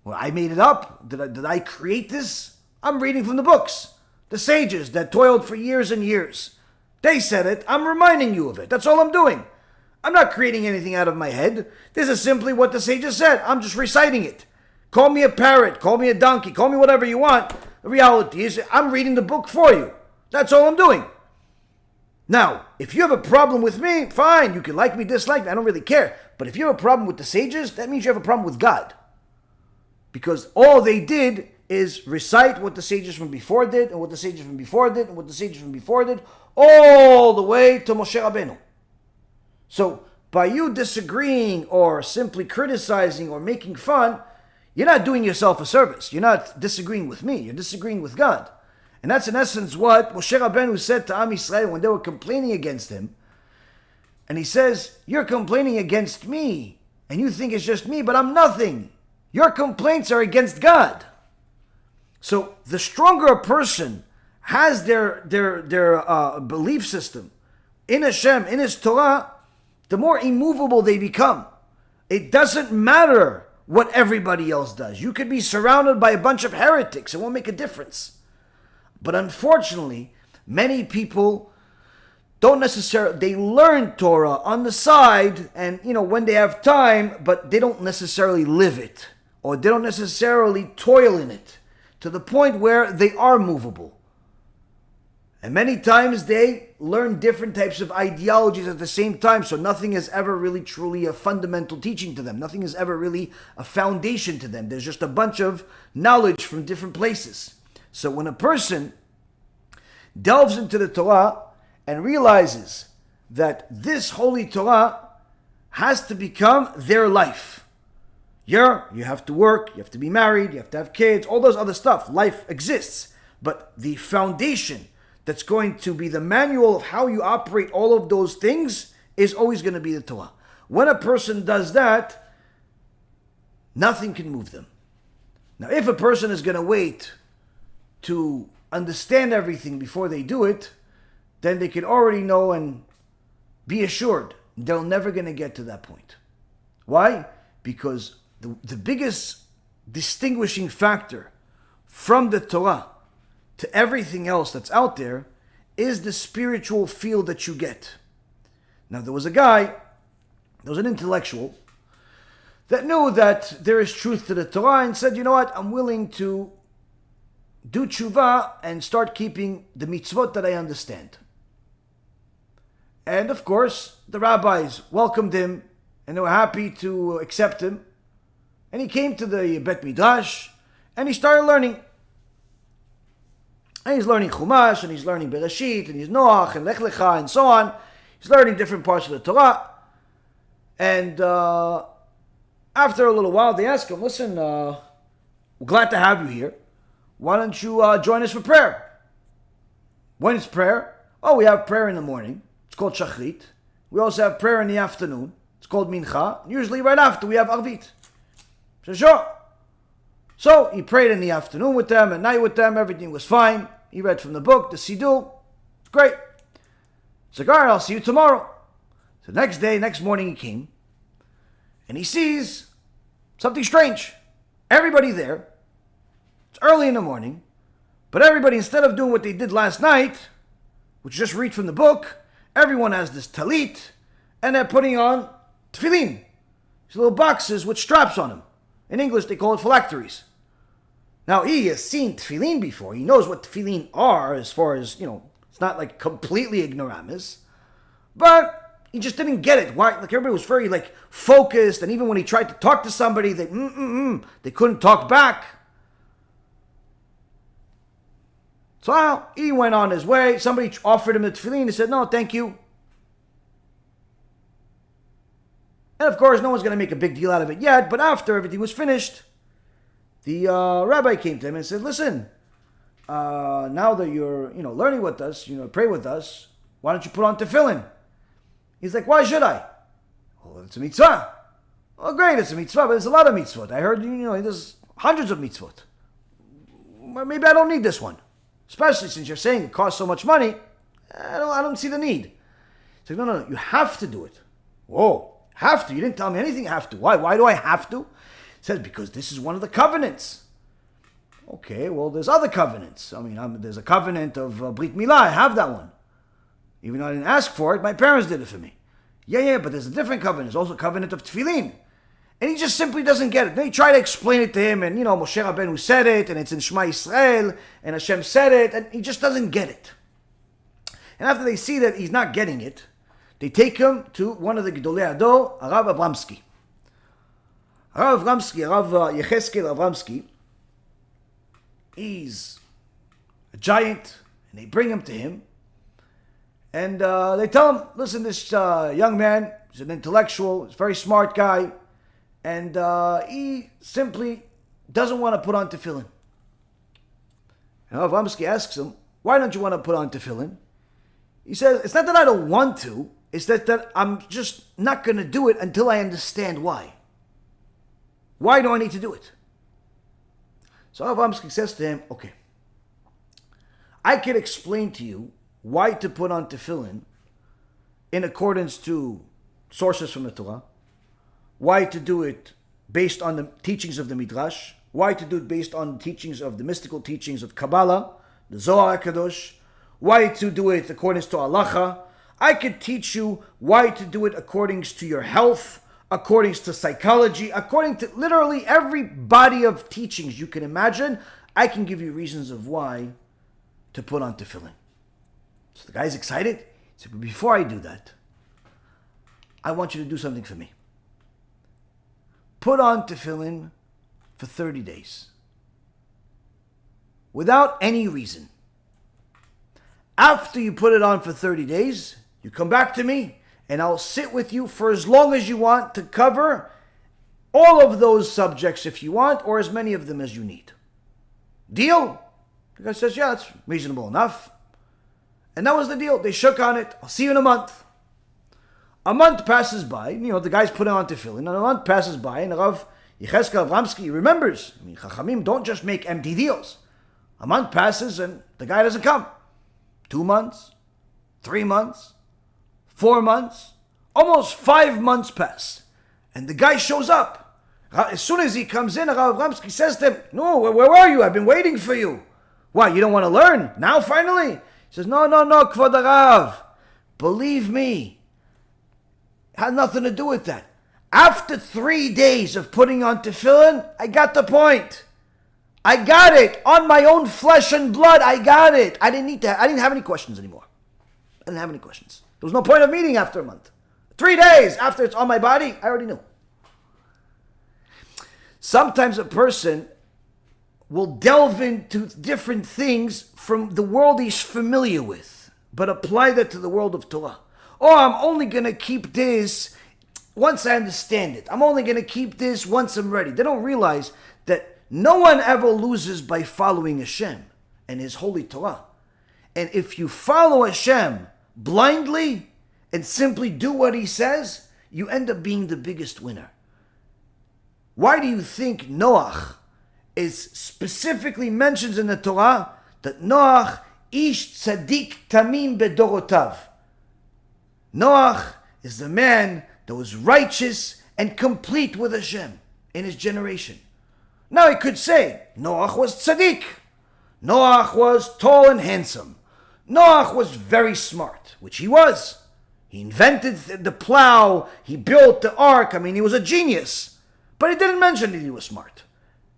well, I made it up. Did I create this? I'm reading from the books. The sages that toiled for years and years. They said it. I'm reminding you of it. That's all I'm doing. I'm not creating anything out of my head. This is simply what the sages said. I'm just reciting it. Call me a parrot, call me a donkey, call me whatever you want. The reality is I'm reading the book for you. That's all I'm doing. Now, if you have a problem with me, fine. You can like me, dislike me. I don't really care. But if you have a problem with the sages, that means you have a problem with God. Because all they did is recite what the sages from before did, and what the sages from before did, and what the sages from before did, all the way to Moshe Rabbeinu. So, by you disagreeing or simply criticizing or making fun, you're not doing yourself a service. You're not disagreeing with me. You're disagreeing with God. And that's in essence what Moshe Rabbeinu said to Am Yisrael when they were complaining against him. And he says, you're complaining against me. And you think it's just me, but I'm nothing. Your complaints are against God. So the stronger a person has their belief system in Hashem, in His Torah, the more immovable they become. It doesn't matter what everybody else does. You could be surrounded by a bunch of heretics. It won't make a difference. But unfortunately, many people don't necessarily, they learn Torah on the side and, when they have time, but they don't necessarily live it, or they don't necessarily toil in it to the point where they are movable. And many times they learn different types of ideologies at the same time, so nothing is ever really truly a fundamental teaching to them. Nothing is ever really a foundation to them. There's just a bunch of knowledge from different places. So when a person delves into the Torah and realizes that this holy Torah has to become their life. You have to work, you have to be married, you have to have kids, all those other stuff. Life exists. But the foundation that's going to be the manual of how you operate all of those things is always going to be the Torah. When a person does that, nothing can move them. Now, if a person is going to wait to understand everything before they do it, then they can already know and be assured they're never going to get to that point. Why? Because the biggest distinguishing factor from the Torah to everything else that's out there is the spiritual feel that you get. Now, there was an intellectual that knew that there is truth to the Torah and said, you know what, I'm willing to do tshuva and start keeping the mitzvot that I understand. And of course, the rabbis welcomed him and they were happy to accept him. And he came to the Bet Midrash and he started learning. And he's learning Chumash, and he's learning Bereshit, and he's Noach, and Lech Lecha, and so on. He's learning different parts of the Torah. And after a little while, they ask him, listen, we're glad to have you here. Why don't you join us for prayer? When is prayer? Oh, we have prayer in the morning. It's called Shachrit. We also have prayer in the afternoon. It's called Mincha. Usually right after, we have Arvit. So sure. So he prayed in the afternoon with them, at night with them, everything was fine. He read from the book, the Siddur. It's great. He's like, all right, I'll see you tomorrow. So next morning he came, and he sees something strange. Everybody there. It's early in the morning, but everybody, instead of doing what they did last night, which is just read from the book, everyone has this talit, and they're putting on tefillin. These little boxes with straps on them. In English, they call it phylacteries. Now, he has seen tefillin before. He knows what tefillin are as far as, it's not like completely ignoramus. But he just didn't get it. Why? Like, everybody was very, focused. And even when he tried to talk to somebody, they couldn't talk back. So he went on his way. Somebody offered him the tefillin. He said, no, thank you. And of course, no one's going to make a big deal out of it yet. But after everything was finished, the rabbi came to him and said, listen, now that you're, learning with us, pray with us, why don't you put on tefillin? He's like, why should I? Oh, it's a mitzvah. Oh, great, it's a mitzvah, but there's a lot of mitzvot. I heard, there's hundreds of mitzvot. Maybe I don't need this one. Especially since you're saying it costs so much money, I don't see the need. He's like, no, you have to do it. Whoa, have to? You didn't tell me anything, have to. Why? Why do I have to? He says, because this is one of the covenants. Okay, well, there's other covenants. There's a covenant of Brit Milah. I have that one. Even though I didn't ask for it, my parents did it for me. Yeah, but there's a different covenant. There's also a covenant of tefillin. And he just simply doesn't get it. They try to explain it to him, and Moshe Rabbeinu said it, and it's in Shema Yisrael, and Hashem said it, and he just doesn't get it. And after they see that he's not getting it, they take him to one of the Gedolei Ador, Rav Abramsky. Rav Yecheskel Abramsky, he's a giant, and they bring him to him, and they tell him, listen, this young man, he's an intellectual, he's a very smart guy, and he simply doesn't want to put on tefillin. And Abramsky asks him, why don't you want to put on tefillin? He says, it's not that I don't want to, it's that I'm just not going to do it until I understand why. Why do I need to do it? So Abramsky says to him, okay, I can explain to you why to put on tefillin in accordance to sources from the Torah, why to do it based on the teachings of the Midrash, why to do it based on teachings of the mystical teachings of Kabbalah, the Zohar HaKadosh, why to do it according to Halacha. I could teach you why to do it according to your health, according to psychology, according to literally every body of teachings you can imagine. I can give you reasons of why to put on tefillin. So the guy's excited. He said, but before I do that, I want you to do something for me. Put on tefillin for 30 days. Without any reason. After you put it on for 30 days, you come back to me and I'll sit with you for as long as you want to cover all of those subjects if you want, or as many of them as you need. Deal? The guy says, yeah, that's reasonable enough. And that was the deal. They shook on it. I'll see you in a month. A month passes by. The guy's putting on tefillin. And a month passes by, and Rav Yechezkel Abramsky remembers. Chachamim don't just make empty deals. A month passes, and the guy doesn't come. 2 months, 3 months, 4 months, almost 5 months pass. And the guy shows up. As soon as he comes in, Rav Abramsky says to him, no, where are you? I've been waiting for you. Why, you don't want to learn? Now, finally? He says, no, Kvod Rav. Believe me, it had nothing to do with that. After 3 days of putting on tefillin, I got the point. I got it. On my own flesh and blood, I got it. I didn't have any questions anymore. I didn't have any questions. There was no point of meeting after a month. 3 days after it's on my body, I already knew. Sometimes a person will delve into different things from the world he's familiar with, but apply that to the world of Torah. Oh, I'm only going to keep this once I understand it. I'm only going to keep this once I'm ready. They don't realize that no one ever loses by following Hashem and His holy Torah. And if you follow Hashem blindly and simply do what He says, you end up being the biggest winner. Why do you think Noach is specifically mentioned in the Torah that Noach ish tzadik tamim bedorotav? Noach is the man that was righteous and complete with Hashem in his generation. Now he could say, Noach was tzaddik. Noach was tall and handsome. Noach was very smart, which he was. He invented the plow. He built the ark. He was a genius. But it didn't mention that he was smart.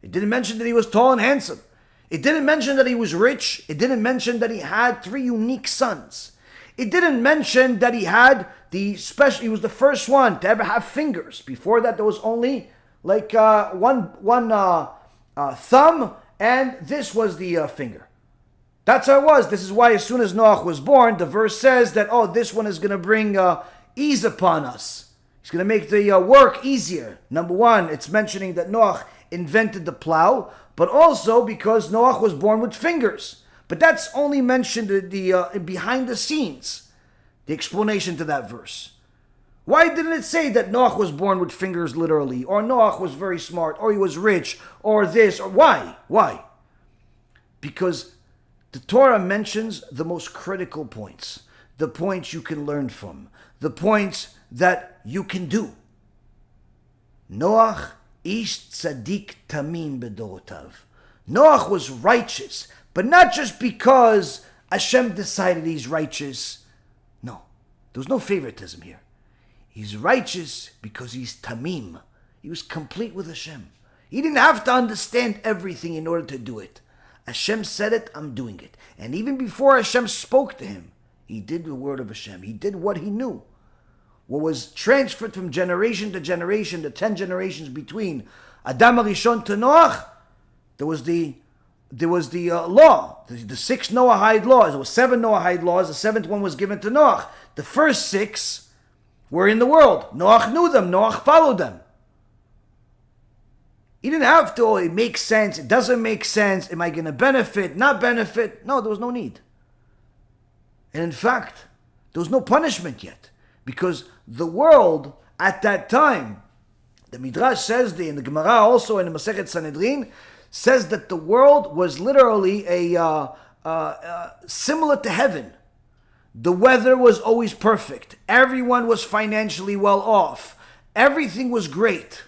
It didn't mention that he was tall and handsome. It didn't mention that he was rich. It didn't mention that he had 3 unique sons. It didn't mention that he had he was the first one to ever have fingers. Before that, there was only one thumb, and this was the finger. That's how it was. This is why as soon as Noach was born, the verse says that, this one is going to bring ease upon us. He's going to make the work easier. Number one, it's mentioning that Noach invented the plow, but also because Noach was born with fingers. But that's only mentioned behind the scenes, the explanation to that verse. Why didn't it say that Noach was born with fingers literally, or Noach was very smart, or he was rich, or this, or why? Why? Because the Torah mentions the most critical points, the points you can learn from, the points that you can do. Noach ish tzadik tamim bedorotav. Noach was righteous, but not just because Hashem decided he's righteous. No, there was no favoritism here. He's righteous because he's tamim. He was complete with Hashem. He didn't have to understand everything in order to do it. Hashem said it, I'm doing it. And even before Hashem spoke to him, he did the word of Hashem. He did what he knew. What was transferred from generation to generation, the 10 generations between Adam HaRishon to Noach, there was the law, the 6 Noahide laws. There were 7 Noahide laws. The 7th one was given to Noach. The first 6 were in the world. Noach knew them. Noach followed them. He didn't have to, it makes sense, it doesn't make sense, am I going to benefit, not benefit? No, there was no need. And in fact, there was no punishment yet. Because the world at that time, the Midrash says, in the Gemara also in the Masechet Sanhedrin, says that the world was literally similar to heaven. The weather was always perfect. Everyone was financially well off. Everything was great.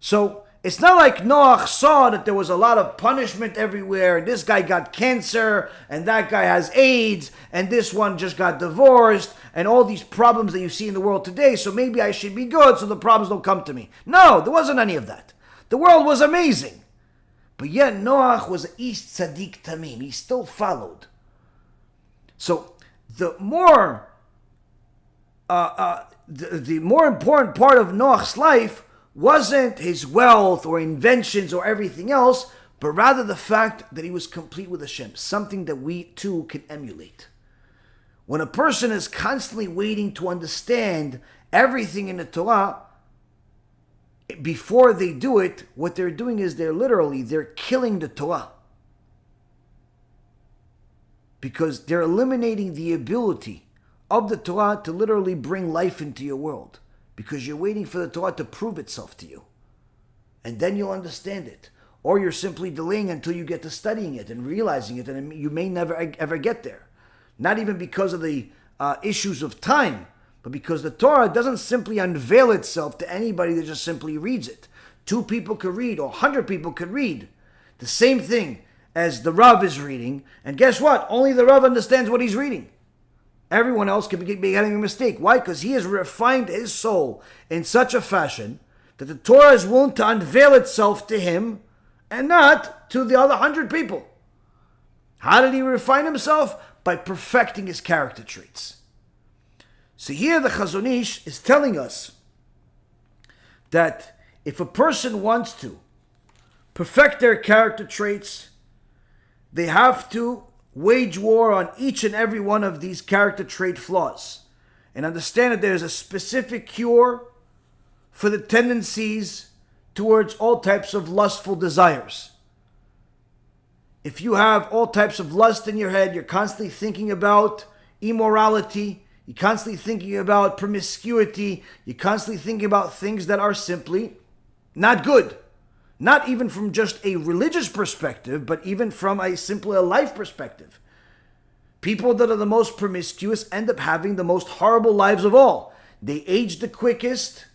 So it's not like Noach saw that there was a lot of punishment everywhere. This guy got cancer, and that guy has AIDS, and this one just got divorced, and all these problems that you see in the world today, so maybe I should be good so the problems don't come to me. No, there wasn't any of that. The world was amazing. But yet Noach was an Ish Tzadik Tamim. He still followed. So the more important part of Noach's life wasn't his wealth or inventions or everything else, but rather the fact that he was complete with Hashem, something that we too can emulate. When a person is constantly waiting to understand everything in the Torah, before they do it, what they're doing is they're killing the Torah. Because they're eliminating the ability of the Torah to literally bring life into your world. Because you're waiting for the Torah to prove itself to you. And then you'll understand it. Or you're simply delaying until you get to studying it and realizing it, and you may never ever get there. Not even because of the issues of time, but because the Torah doesn't simply unveil itself to anybody that just simply reads it. 2 people could read, or 100 people could read the same thing as the Rav is reading, and guess what? Only the Rav understands what he's reading. Everyone else could be getting a mistake. Why? Because he has refined his soul in such a fashion that the Torah is willing to unveil itself to him and not to the other 100 people. How did he refine himself? By perfecting his character traits. So here the Chazon Ish is telling us that if a person wants to perfect their character traits, they have to wage war on each and every one of these character trait flaws and understand that there's a specific cure for the tendencies towards all types of lustful desires. If you have all types of lust in your head, you're constantly thinking about immorality, you're constantly thinking about promiscuity, you're constantly thinking about things that are simply not good. Not even from just a religious perspective, but even from a life perspective. People that are the most promiscuous end up having the most horrible lives of all. They age the quickest,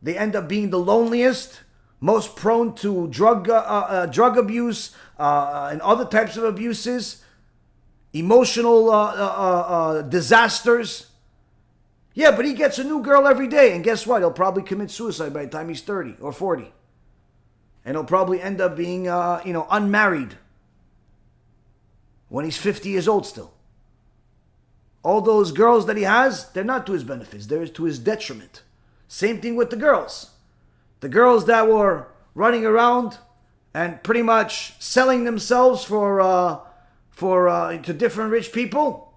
they end up being the loneliest, most prone to drug abuse and other types of abuses, emotional disasters. Yeah, but he gets a new girl every day, and guess what? He'll probably commit suicide by the time he's 30 or 40. And he'll probably end up being, unmarried when he's 50 years old still. All those girls that he has, they're not to his benefits. They're to his detriment. Same thing with the girls. The girls that were running around and pretty much selling themselves to different rich people.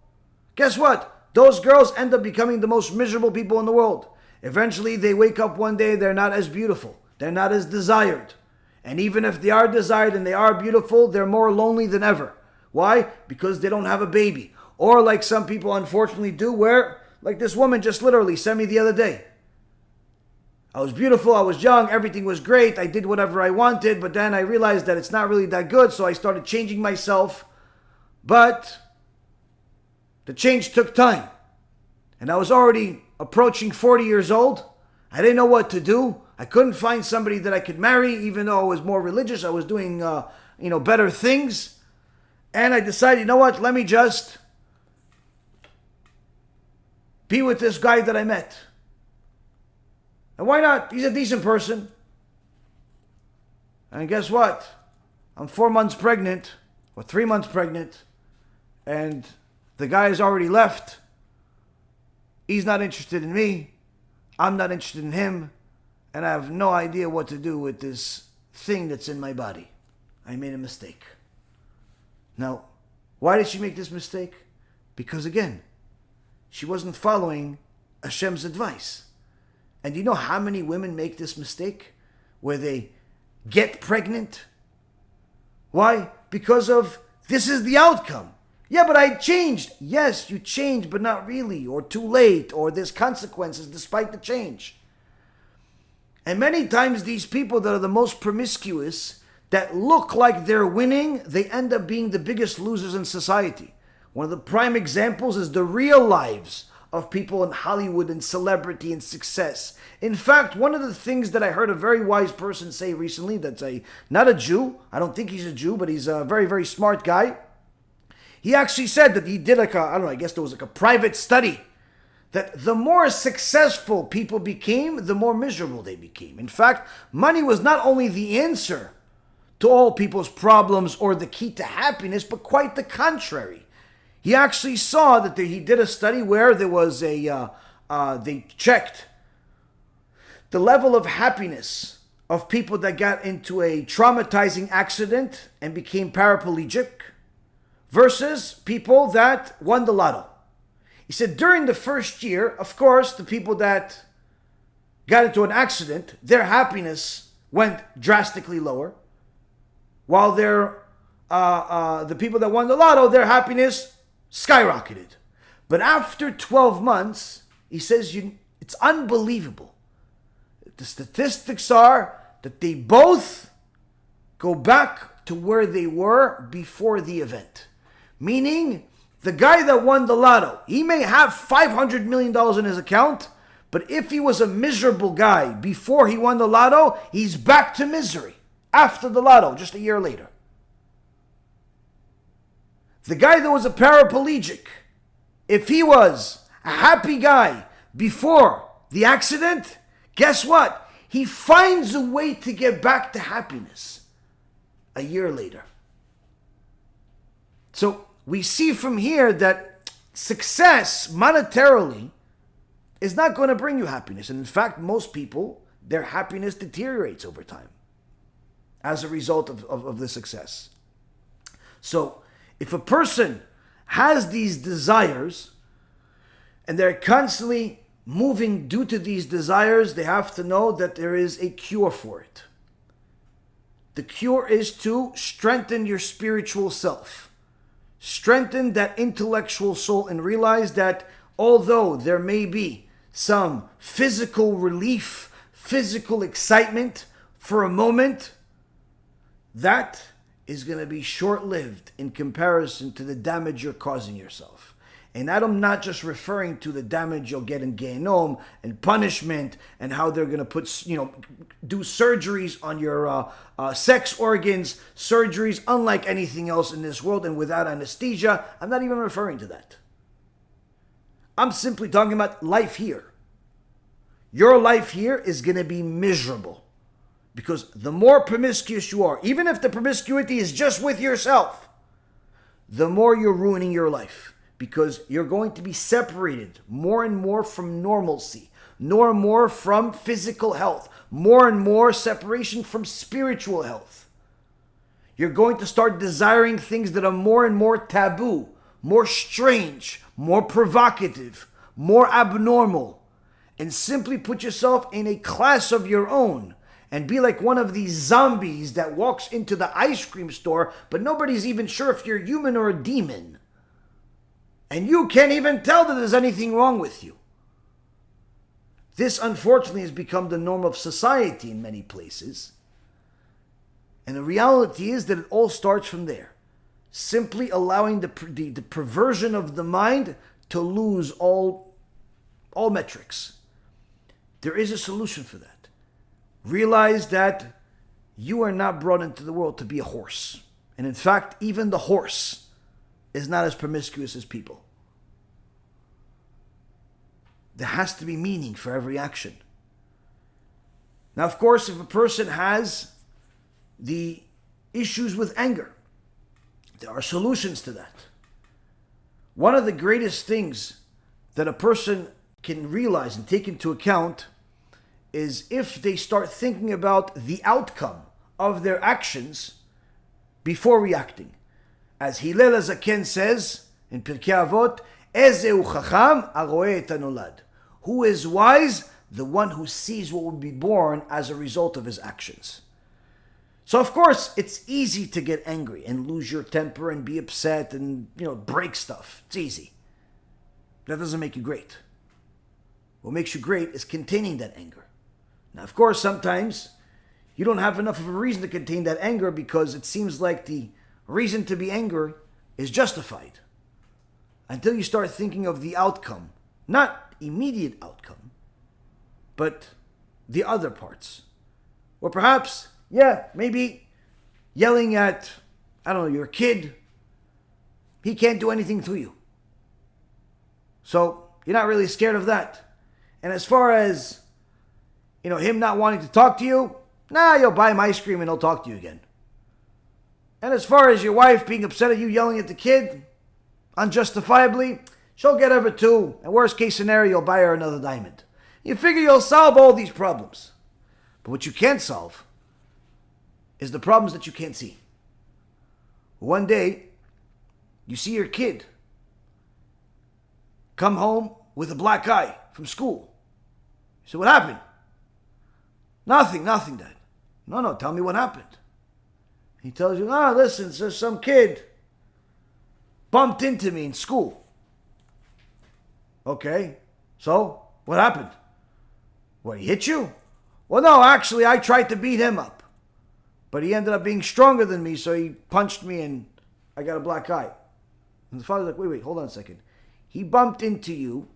Guess what? Those girls end up becoming the most miserable people in the world. Eventually, they wake up one day, they're not as beautiful. They're not as desired. And even if they are desired and they are beautiful, they're more lonely than ever. Why? Because they don't have a baby. Or like some people unfortunately do, where, like this woman just literally sent me the other day. I was beautiful, I was young, everything was great, I did whatever I wanted, but then I realized that it's not really that good, so I started changing myself. But the change took time. And I was already approaching 40 years old. I didn't know what to do. I couldn't find somebody that I could marry, even though I was more religious. I was doing, better things. And I decided, you know what? Let me just be with this guy that I met. And why not? He's a decent person. And guess what? I'm 4 months pregnant, or 3 months pregnant, and the guy has already left. He's not interested in me. I'm not interested in him. And I have no idea what to do with this thing that's in my body. I made a mistake. Now, why did she make this mistake? Because again, she wasn't following Hashem's advice. And you know how many women make this mistake? Where they get pregnant? Why? Because of, this is the outcome. Yeah, but I changed. Yes, you changed, but not really. Or too late. Or there's consequences despite the change. And many times these people that are the most promiscuous, that look like they're winning, they end up being the biggest losers in society. One of the prime examples is the real lives of people in Hollywood and celebrity and success. In fact, one of the things that I heard a very wise person say recently, that's not a Jew, I don't think he's a Jew, but he's a very, very smart guy. He actually said that he did I guess there was a private study, that the more successful people became, the more miserable they became. In fact, money was not only the answer to all people's problems or the key to happiness, but quite the contrary. He actually saw that he did a study where there was they checked the level of happiness of people that got into a traumatizing accident and became paraplegic versus people that won the lotto. He said during the first year, of course, the people that got into an accident, their happiness went drastically lower, while the people that won the lotto, their happiness skyrocketed. But after 12 months, he says it's unbelievable. The statistics are that they both go back to where they were before the event. Meaning, the guy that won the lotto, he may have $500 million in his account, but if he was a miserable guy before he won the lotto, he's back to misery after the lotto, just a year later. The guy that was a paraplegic, if he was a happy guy before the accident, guess what? He finds a way to get back to happiness a year later. So we see from here that success monetarily is not going to bring you happiness. And in fact, most people, their happiness deteriorates over time as a result of the success. So if a person has these desires and they're constantly moving due to these desires, they have to know that there is a cure for it. The cure is to strengthen your spiritual self. Strengthen that intellectual soul and realize that although there may be some physical relief, physical excitement for a moment, that is going to be short-lived in comparison to the damage you're causing yourself. And I'm not just referring to the damage you'll get in Gehenom and punishment and how they're going to put, do surgeries on your sex organs, surgeries unlike anything else in this world and without anesthesia. I'm not even referring to that. I'm simply talking about life here. Your life here is going to be miserable. Because the more promiscuous you are, even if the promiscuity is just with yourself, the more you're ruining your life. Because you're going to be separated more and more from normalcy, more and more from physical health, more and more separation from spiritual health. You're going to start desiring things that are more and more taboo, more strange, more provocative, more abnormal, and simply put yourself in a class of your own. And be like one of these zombies that walks into the ice cream store, but nobody's even sure if you're human or a demon. And you can't even tell that there's anything wrong with you. This, unfortunately, has become the norm of society in many places. And the reality is that it all starts from there. Simply allowing the perversion of the mind to lose all metrics. There is a solution for that. Realize that you are not brought into the world to be a horse. And in fact, even the horse is not as promiscuous as people. There has to be meaning for every action. Now, of course, if a person has the issues with anger, there are solutions to that. One of the greatest things that a person can realize and take into account is if they start thinking about the outcome of their actions before reacting. As Hillel HaZaken says in Pirkei Avot, Ezeu chacham haroeh et hanolad. Who is wise? The one who sees what will be born as a result of his actions. So of course, it's easy to get angry and lose your temper and be upset and, break stuff. It's easy. That doesn't make you great. What makes you great is containing that anger. Now, of course, sometimes you don't have enough of a reason to contain that anger because it seems like the reason to be angry is justified. Until you start thinking of the outcome, Not immediate outcome, but the other parts. Or perhaps, maybe yelling at, your kid. He can't do anything to you. So you're not really scared of that. And as far as, him not wanting to talk to you, you'll buy him ice cream and he'll talk to you again. And as far as your wife being upset at you yelling at the kid, unjustifiably, she'll get over too. And worst case scenario, you'll buy her another diamond. You figure you'll solve all these problems. But what you can't solve is the problems that you can't see. One day, you see your kid come home with a black eye from school. You say, what happened? Nothing, Dad. No, tell me what happened. He tells you, listen, so some kid bumped into me in school. Okay, so what happened? What, he hit you? Well, no, actually, I tried to beat him up. But he ended up being stronger than me, so he punched me and I got a black eye. And the father's like, wait, hold on a second. He bumped into you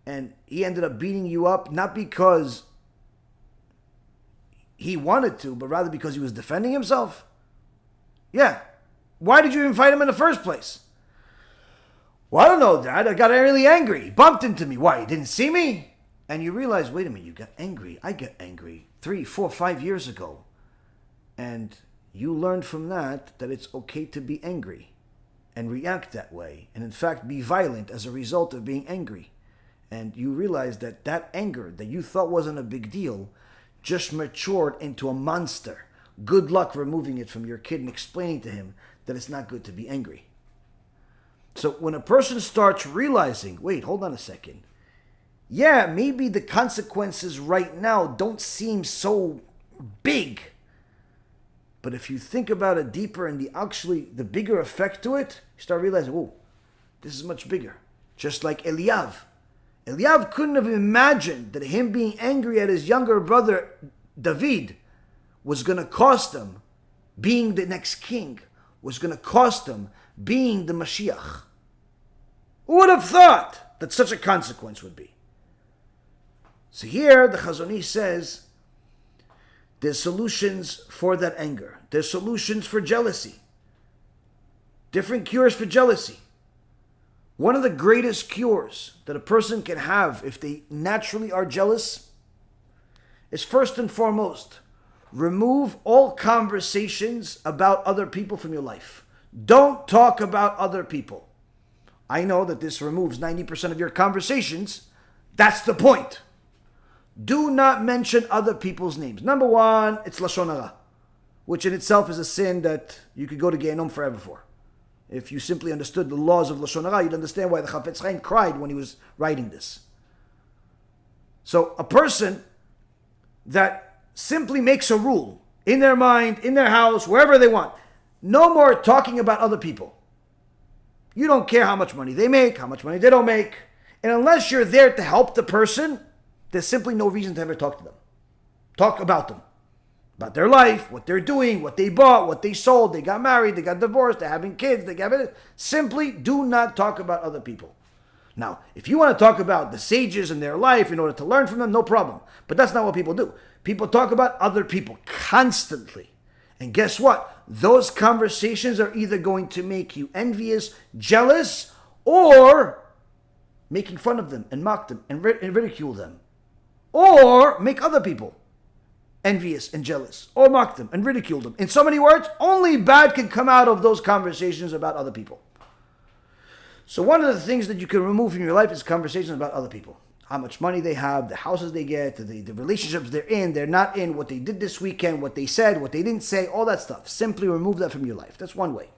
and he ended up beating you up, not because he wanted to, but rather because he was defending himself? Yeah. Why did you even fight him in the first place? Well, I don't know, Dad. I got really angry. He bumped into me. Why, he didn't see me? And you realize, wait a minute, you got angry. I got angry 3, 4, 5 years ago. And you learned from that it's okay to be angry and react that way. And in fact, be violent as a result of being angry. And you realize that anger that you thought wasn't a big deal just matured into a monster. Good luck removing it from your kid and explaining to him that it's not good to be angry. So when a person starts realizing, wait, hold on a second. Yeah, maybe the consequences right now don't seem so big. But if you think about it deeper and the bigger effect to it, you start realizing, this is much bigger. Just like Eliav. Eliav couldn't have imagined that him being angry at his younger brother David was going to cost him being the next king, was going to cost him being the Mashiach. Who would have thought that such a consequence would be? So here the Chazon Ish says there's solutions for that anger. There's solutions for jealousy. Different cures for jealousy. One of the greatest cures that a person can have if they naturally are jealous is first and foremost, remove all conversations about other people from your life. Don't talk about other people. I know that this removes 90% of your conversations. That's the point. Do not mention other people's names. Number one, it's Lashon Hara, which in itself is a sin that you could go to Gehenom forever for. If you simply understood the laws of Lashon Hara, you'd understand why the Chafetz Chaim cried when he was writing this. So a person that simply makes a rule in their mind, in their house, wherever they want, no more talking about other people. You don't care how much money they make, how much money they don't make. And unless you're there to help the person, there's simply no reason to ever talk to them. Talk about them. About their life, what they're doing, what they bought, what they sold, they got married, they got divorced, they're having kids, they got it. Simply do not talk about other people. Now, if you want to talk about the sages and their life in order to learn from them, no problem. But that's not what people do. People talk about other people constantly. And guess what? Those conversations are either going to make you envious, jealous, or making fun of them and mock them and ridicule them. Or make other people envious and jealous, or mock them and ridicule them. In so many words, only bad can come out of those conversations about other people. So one of the things that you can remove from your life is conversations about other people. How much money they have, the houses they get, the relationships they're not in, what they did this weekend, what they said, what they didn't say, all that stuff. Simply remove that from your life. That's one way.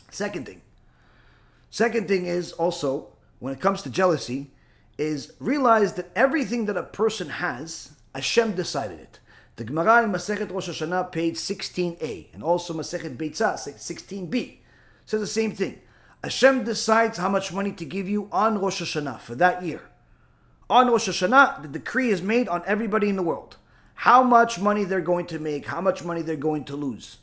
Second thing is also, when it comes to jealousy, is realize that everything that a person has, Hashem decided it. The Gemara in Masechet Rosh Hashanah, page 16a, and also Masechet BeIt 16b, says the same thing. Hashem decides how much money to give you on Rosh Hashanah for that year. On Rosh Hashanah, the decree is made on everybody in the world. How much money they're going to make, how much money they're going to lose.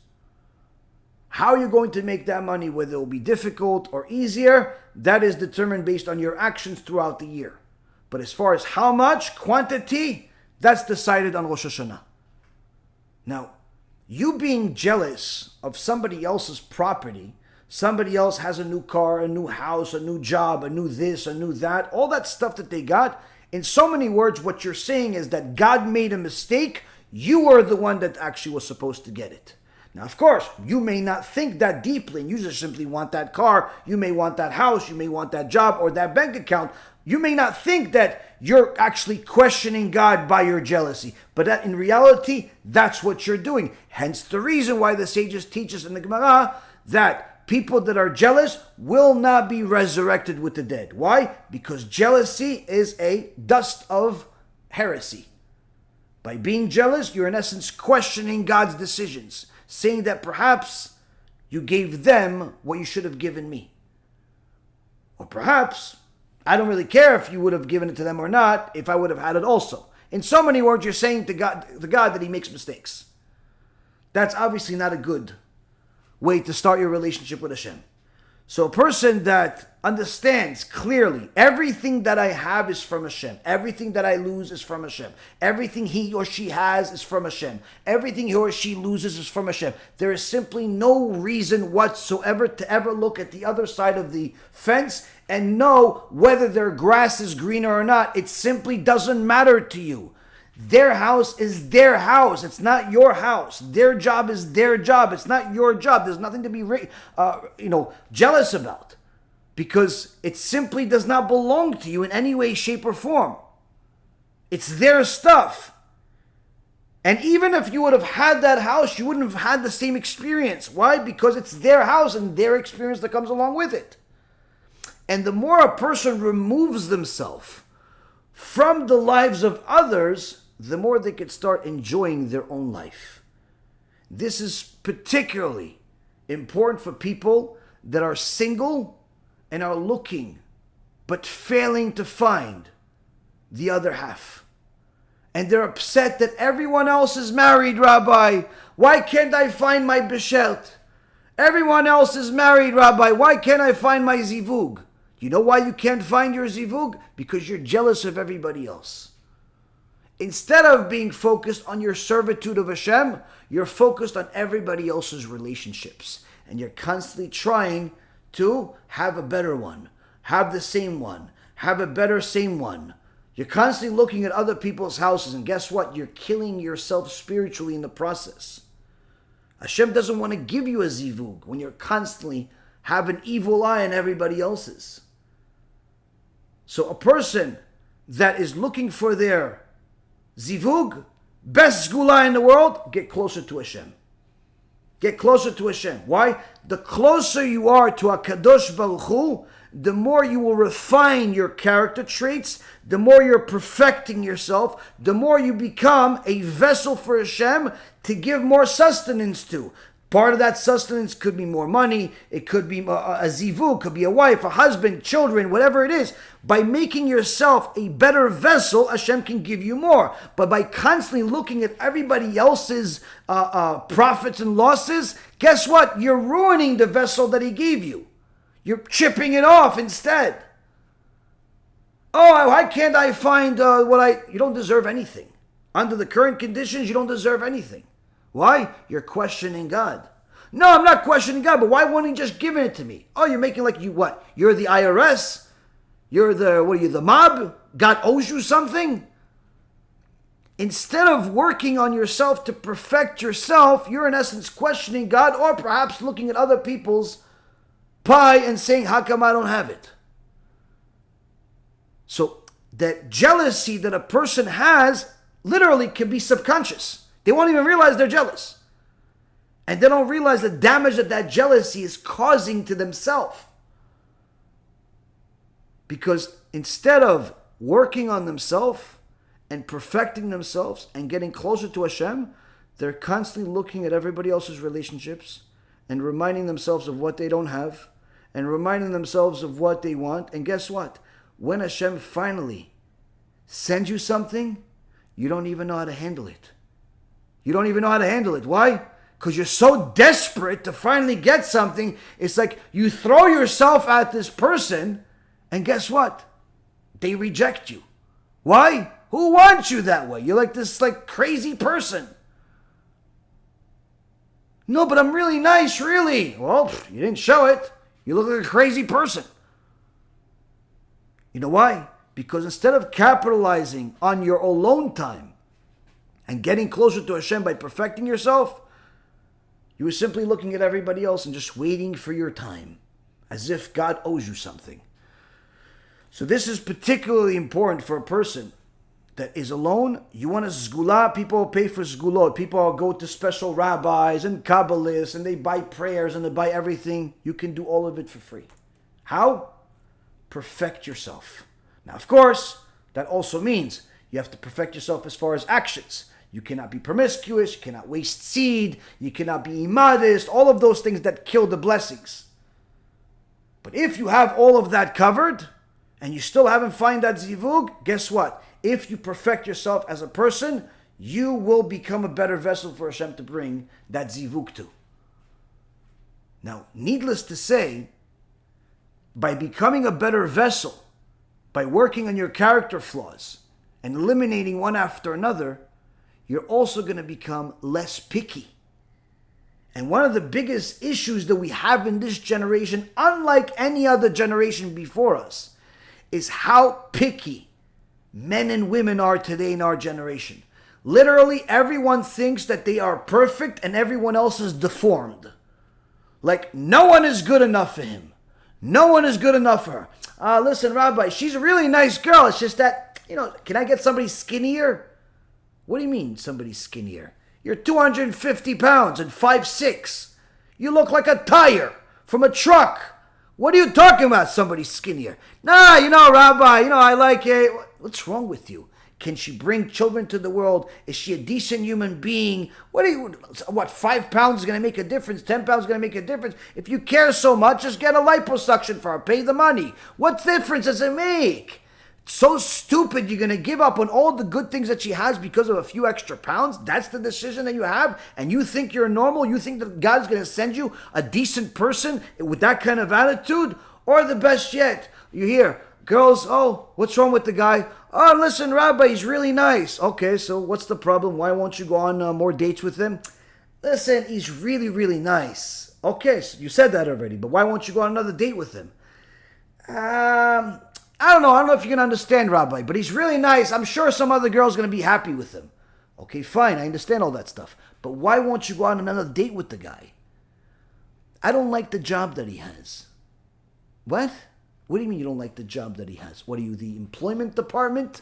How you're going to make that money, whether it will be difficult or easier, that is determined based on your actions throughout the year. But as far as how much, quantity, that's decided on Rosh Hashanah. Now, you being jealous of somebody else's property, somebody else has a new car, a new house, a new job, a new this, a new that, all that stuff that they got, in so many words, what you're saying is that God made a mistake. You are the one that actually was supposed to get it. Now, of course, you may not think that deeply, and you just simply want that car, you may want that house, you may want that job or that bank account. You may not think that you're actually questioning God by your jealousy, but that in reality, that's what you're doing. Hence the reason why the sages teach us in the Gemara that people that are jealous will not be resurrected with the dead. Why? Because jealousy is a dust of heresy. By being jealous, you're in essence questioning God's decisions, saying that perhaps you gave them what you should have given me. Or perhaps, I don't really care if you would have given it to them or not, if I would have had it also. In so many words, you're saying to God that he makes mistakes. That's obviously not a good way to start your relationship with Hashem. So a person that understands clearly, everything that I have is from Hashem. Everything that I lose is from Hashem. Everything he or she has is from Hashem. Everything he or she loses is from Hashem. There is simply no reason whatsoever to ever look at the other side of the fence and know whether their grass is greener or not. It simply doesn't matter to you. Their house is their house. It's not your house. Their job is their job. It's not your job. There's nothing to be jealous about, because it simply does not belong to you in any way, shape, or form. It's their stuff. And even if you would have had that house, you wouldn't have had the same experience. Why? Because it's their house and their experience that comes along with it. And the more a person removes themselves from the lives of others, the more they could start enjoying their own life. This is particularly important for people that are single and are looking but failing to find the other half. And they're upset that everyone else is married, Rabbi. Why can't I find my beshelt? Everyone else is married, Rabbi. Why can't I find my zivug? You know why you can't find your zivug? Because you're jealous of everybody else. Instead of being focused on your servitude of Hashem, you're focused on everybody else's relationships. And you're constantly trying to have a better one, have the same one, have a better same one. You're constantly looking at other people's houses, and guess what? You're killing yourself spiritually in the process. Hashem doesn't want to give you a zivug when you're constantly have an evil eye on everybody else's. So a person that is looking for their zivug, best zgula in the world, get closer to Hashem. Get closer to Hashem. Why? The closer you are to HaKadosh Baruch Hu, the more you will refine your character traits, the more you're perfecting yourself, the more you become a vessel for Hashem to give more sustenance to. Part of that sustenance could be more money, it could be a zivug, could be a wife, a husband, children, whatever it is. By making yourself a better vessel, Hashem can give you more. But by constantly looking at everybody else's profits and losses, guess what? You're ruining the vessel that He gave you. You're chipping it off instead. Oh, why can't I find You don't deserve anything. Under the current conditions, you don't deserve anything. Why? You're questioning God. No, I'm not questioning God, but why won't He just give it to me? Oh, you're making like you what? You're the IRS? You're the mob? God owes you something? Instead of working on yourself to perfect yourself, you're in essence questioning God, or perhaps looking at other people's pie and saying, how come I don't have it? So that jealousy that a person has literally can be subconscious. They won't even realize they're jealous. And they don't realize the damage that jealousy is causing to themselves. Because instead of working on themselves and perfecting themselves and getting closer to Hashem, they're constantly looking at everybody else's relationships and reminding themselves of what they don't have and reminding themselves of what they want. And guess what? When Hashem finally sends you something, you don't even know how to handle it. You don't even know how to handle it. Why? Because you're so desperate to finally get something. It's like you throw yourself at this person, and guess what? They reject you. Why? Who wants you that way? You're like this crazy person. No, but I'm really nice, really. Well, you didn't show it. You look like a crazy person. You know why? Because instead of capitalizing on your alone time and getting closer to Hashem by perfecting yourself, you were simply looking at everybody else and just waiting for your time, as if God owes you something. So this is particularly important for a person that is alone. You want a sgula, people pay for sgulot. People go to special rabbis and Kabbalists and they buy prayers and they buy everything. You can do all of it for free. How? Perfect yourself. Now, of course, that also means you have to perfect yourself as far as actions. You cannot be promiscuous, you cannot waste seed, you cannot be immodest, all of those things that kill the blessings. But if you have all of that covered, and you still haven't found that zivug, guess what? If you perfect yourself as a person, you will become a better vessel for Hashem to bring that zivug to. Now, needless to say, by becoming a better vessel, by working on your character flaws and eliminating one after another, you're also going to become less picky. And one of the biggest issues that we have in this generation, unlike any other generation before us, is how picky men and women are today in our generation. Literally, everyone thinks that they are perfect and everyone else is deformed. Like, no one is good enough for him. No one is good enough for her. Listen, Rabbi, she's a really nice girl. It's just that, can I get somebody skinnier? What do you mean, somebody skinnier? You're 250 pounds and 5'6". You look like a tire from a truck. What are you talking about, somebody skinnier? Nah, Rabbi, I like it. What's wrong with you? Can she bring children to the world? Is she a decent human being? What, 5 pounds is going to make a difference? 10 pounds is going to make a difference? If you care so much, just get a liposuction for her. Pay the money. What difference does it make? It's so stupid you're going to give up on all the good things that she has because of a few extra pounds? That's the decision that you have? And you think you're normal? You think that God's going to send you a decent person with that kind of attitude? Or the best yet, you hear, girls, what's wrong with the guy? Oh, listen, Rabbi, he's really nice. Okay, so what's the problem? Why won't you go on more dates with him? Listen, he's really, really nice. Okay, so you said that already, but why won't you go on another date with him? I don't know if you can understand, Rabbi, but he's really nice. I'm sure some other girl's going to be happy with him. Okay, fine, I understand all that stuff. But why won't you go on another date with the guy? I don't like the job that he has. What? What do you mean you don't like the job that he has? What are you, the employment department?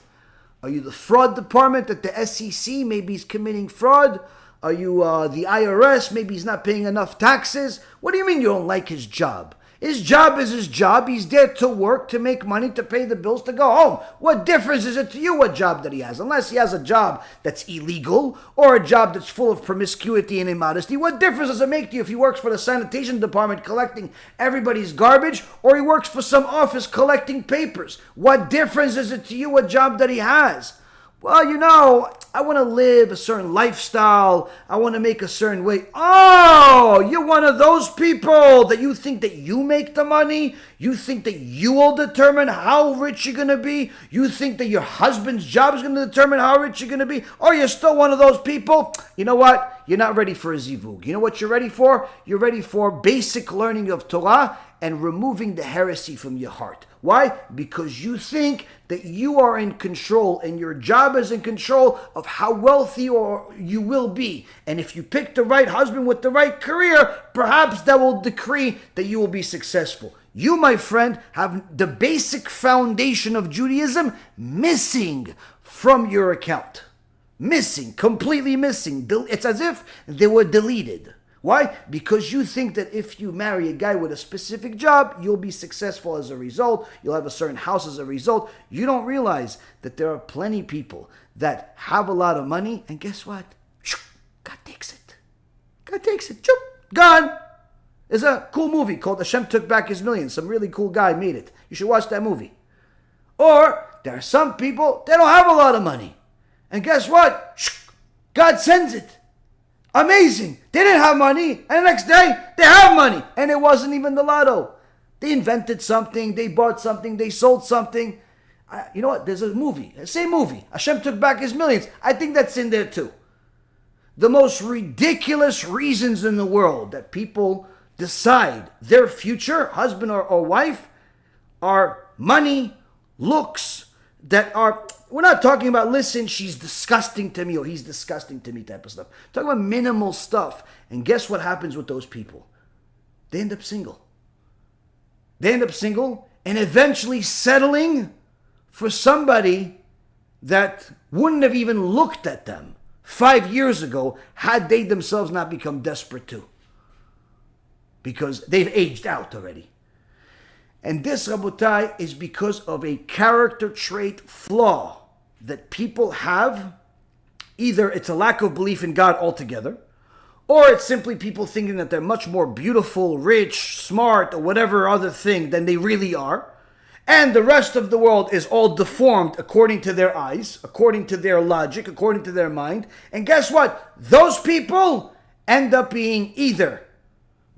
Are you the fraud department at the SEC? Maybe he's committing fraud. Are you the IRS? Maybe he's not paying enough taxes. What do you mean you don't like his job? His job is his job. He's there to work, to make money, to pay the bills, to go home. What difference is it to you what job that he has? Unless he has a job that's illegal or a job that's full of promiscuity and immodesty. What difference does it make to you if he works for the sanitation department collecting everybody's garbage or he works for some office collecting papers? What difference is it to you what job that he has? Well, I want to live a certain lifestyle. I want to make a certain way. Oh, you're one of those people that you think that you make the money. You think that you will determine how rich you're going to be. You think that your husband's job is going to determine how rich you're going to be. Oh, you're still one of those people. You know what? You're not ready for a zivug. You know what you're ready for? You're ready for basic learning of Torah and removing the heresy from your heart. Why? Because you think that you are in control and your job is in control of how wealthy you will be. And if you pick the right husband with the right career, perhaps that will decree that you will be successful. You, my friend, have the basic foundation of Judaism missing from your account. Missing, completely missing. It's as if they were deleted. Why? Because you think that if you marry a guy with a specific job, you'll be successful as a result. You'll have a certain house as a result. You don't realize that there are plenty of people that have a lot of money, and guess what? God takes it. God takes it. Gone. There's a cool movie called Hashem Took Back His Millions. Some really cool guy made it. You should watch that movie. Or there are some people that don't have a lot of money. And guess what? God sends it. Amazing. They didn't have money, and the next day, they have money. And it wasn't even the lotto. They invented something, they bought something, they sold something. You know what? There's a movie. The same movie. Hashem took back his millions. I think that's in there too. The most ridiculous reasons in the world that people decide their future, husband or wife, are money, looks, that are... We're not talking about, listen, she's disgusting to me or he's disgusting to me type of stuff. We're talking about minimal stuff. And guess what happens with those people? They end up single. They end up single and eventually settling for somebody that wouldn't have even looked at them 5 years ago had they themselves not become desperate too. Because they've aged out already. And this, Rabotai, is because of a character trait flaw that people have. Either it's a lack of belief in God altogether, or it's simply people thinking that they're much more beautiful, rich, smart, or whatever other thing than they really are. And the rest of the world is all deformed according to their eyes, according to their logic, according to their mind. And guess what? Those people end up being either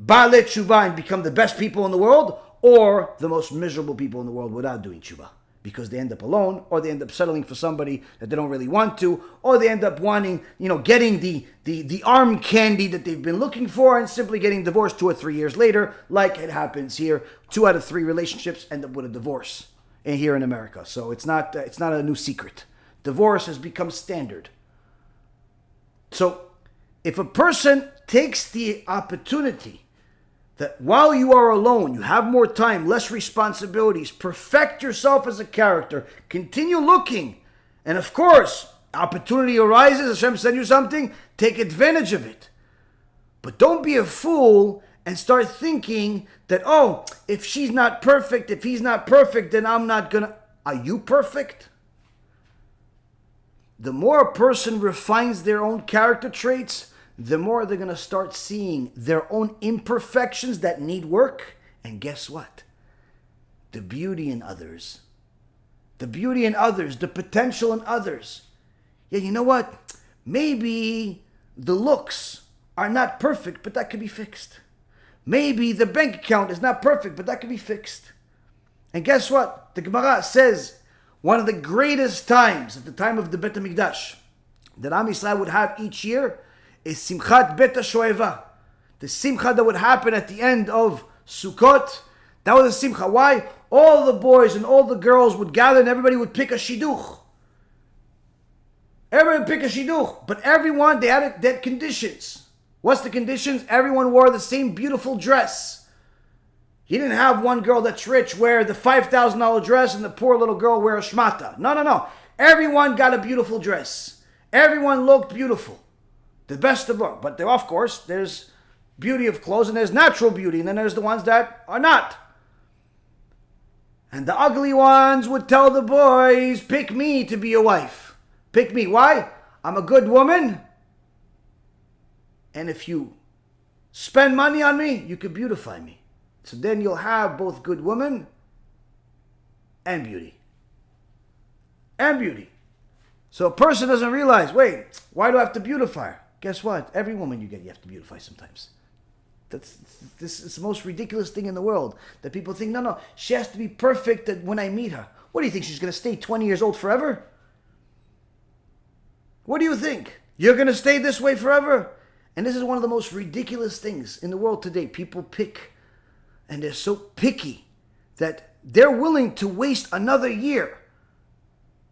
Baalei Tshuva and become the best people in the world, or the most miserable people in the world without doing tshuva. Because they end up alone, or they end up settling for somebody that they don't really want to, or they end up wanting, getting the arm candy that they've been looking for and simply getting divorced 2 or 3 years later, like it happens here. 2 out of 3 relationships end up with a divorce here in America. So it's not a new secret. Divorce has become standard. So if a person takes the opportunity that while you are alone, you have more time, less responsibilities, perfect yourself as a character, continue looking. And of course, opportunity arises, Hashem send you something, take advantage of it. But don't be a fool and start thinking that, if she's not perfect, if he's not perfect, then I'm not gonna... Are you perfect? The more a person refines their own character traits, the more they're going to start seeing their own imperfections that need work. And guess what? The beauty in others. The beauty in others. The potential in others. Yeah, you know what? Maybe the looks are not perfect, but that could be fixed. Maybe the bank account is not perfect, but that could be fixed. And guess what? The Gemara says one of the greatest times, at the time of the Bet HaMikdash, that Am Yisrael would have each year is Simchat Bet HaShoeva. The Simcha that would happen at the end of Sukkot. That was a Simcha. Why? All the boys and all the girls would gather and everybody would pick a shidduch. Everybody would pick a shidduch. But everyone, they had conditions. What's the conditions? Everyone wore the same beautiful dress. You didn't have one girl that's rich wear the $5,000 dress and the poor little girl wear a shmata. No. Everyone got a beautiful dress. Everyone looked beautiful. The best of both. But there, of course, there's beauty of clothes and there's natural beauty. And then there's the ones that are not. And the ugly ones would tell the boys, pick me to be your wife. Pick me. Why? I'm a good woman. And if you spend money on me, you can beautify me. So then you'll have both good woman and beauty. And beauty. So a person doesn't realize, wait, why do I have to beautify her? Guess what? Every woman you get, you have to beautify sometimes. This is the most ridiculous thing in the world. That people think, no, she has to be perfect when I meet her. What do you think? She's going to stay 20 years old forever? What do you think? You're going to stay this way forever? And this is one of the most ridiculous things in the world today. People pick, and they're so picky that they're willing to waste another year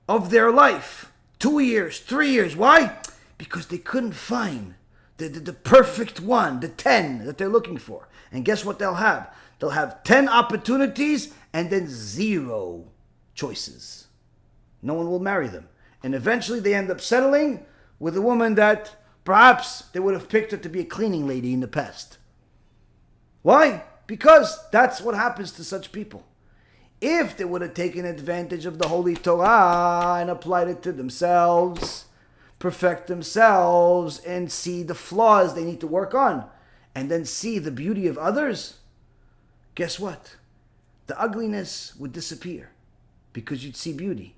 of their life. 2 years, 3 years. Why? Because they couldn't find the perfect one, the 10 that they're looking for. And guess what they'll have? They'll have 10 opportunities and then 0 choices. No one will marry them. And eventually they end up settling with a woman that perhaps they would have picked her to be a cleaning lady in the past. Why? Because that's what happens to such people. If they would have taken advantage of the Holy Torah and applied it to themselves, perfect themselves, and see the flaws they need to work on, and then see the beauty of others, guess what? The ugliness would disappear because you'd see beauty.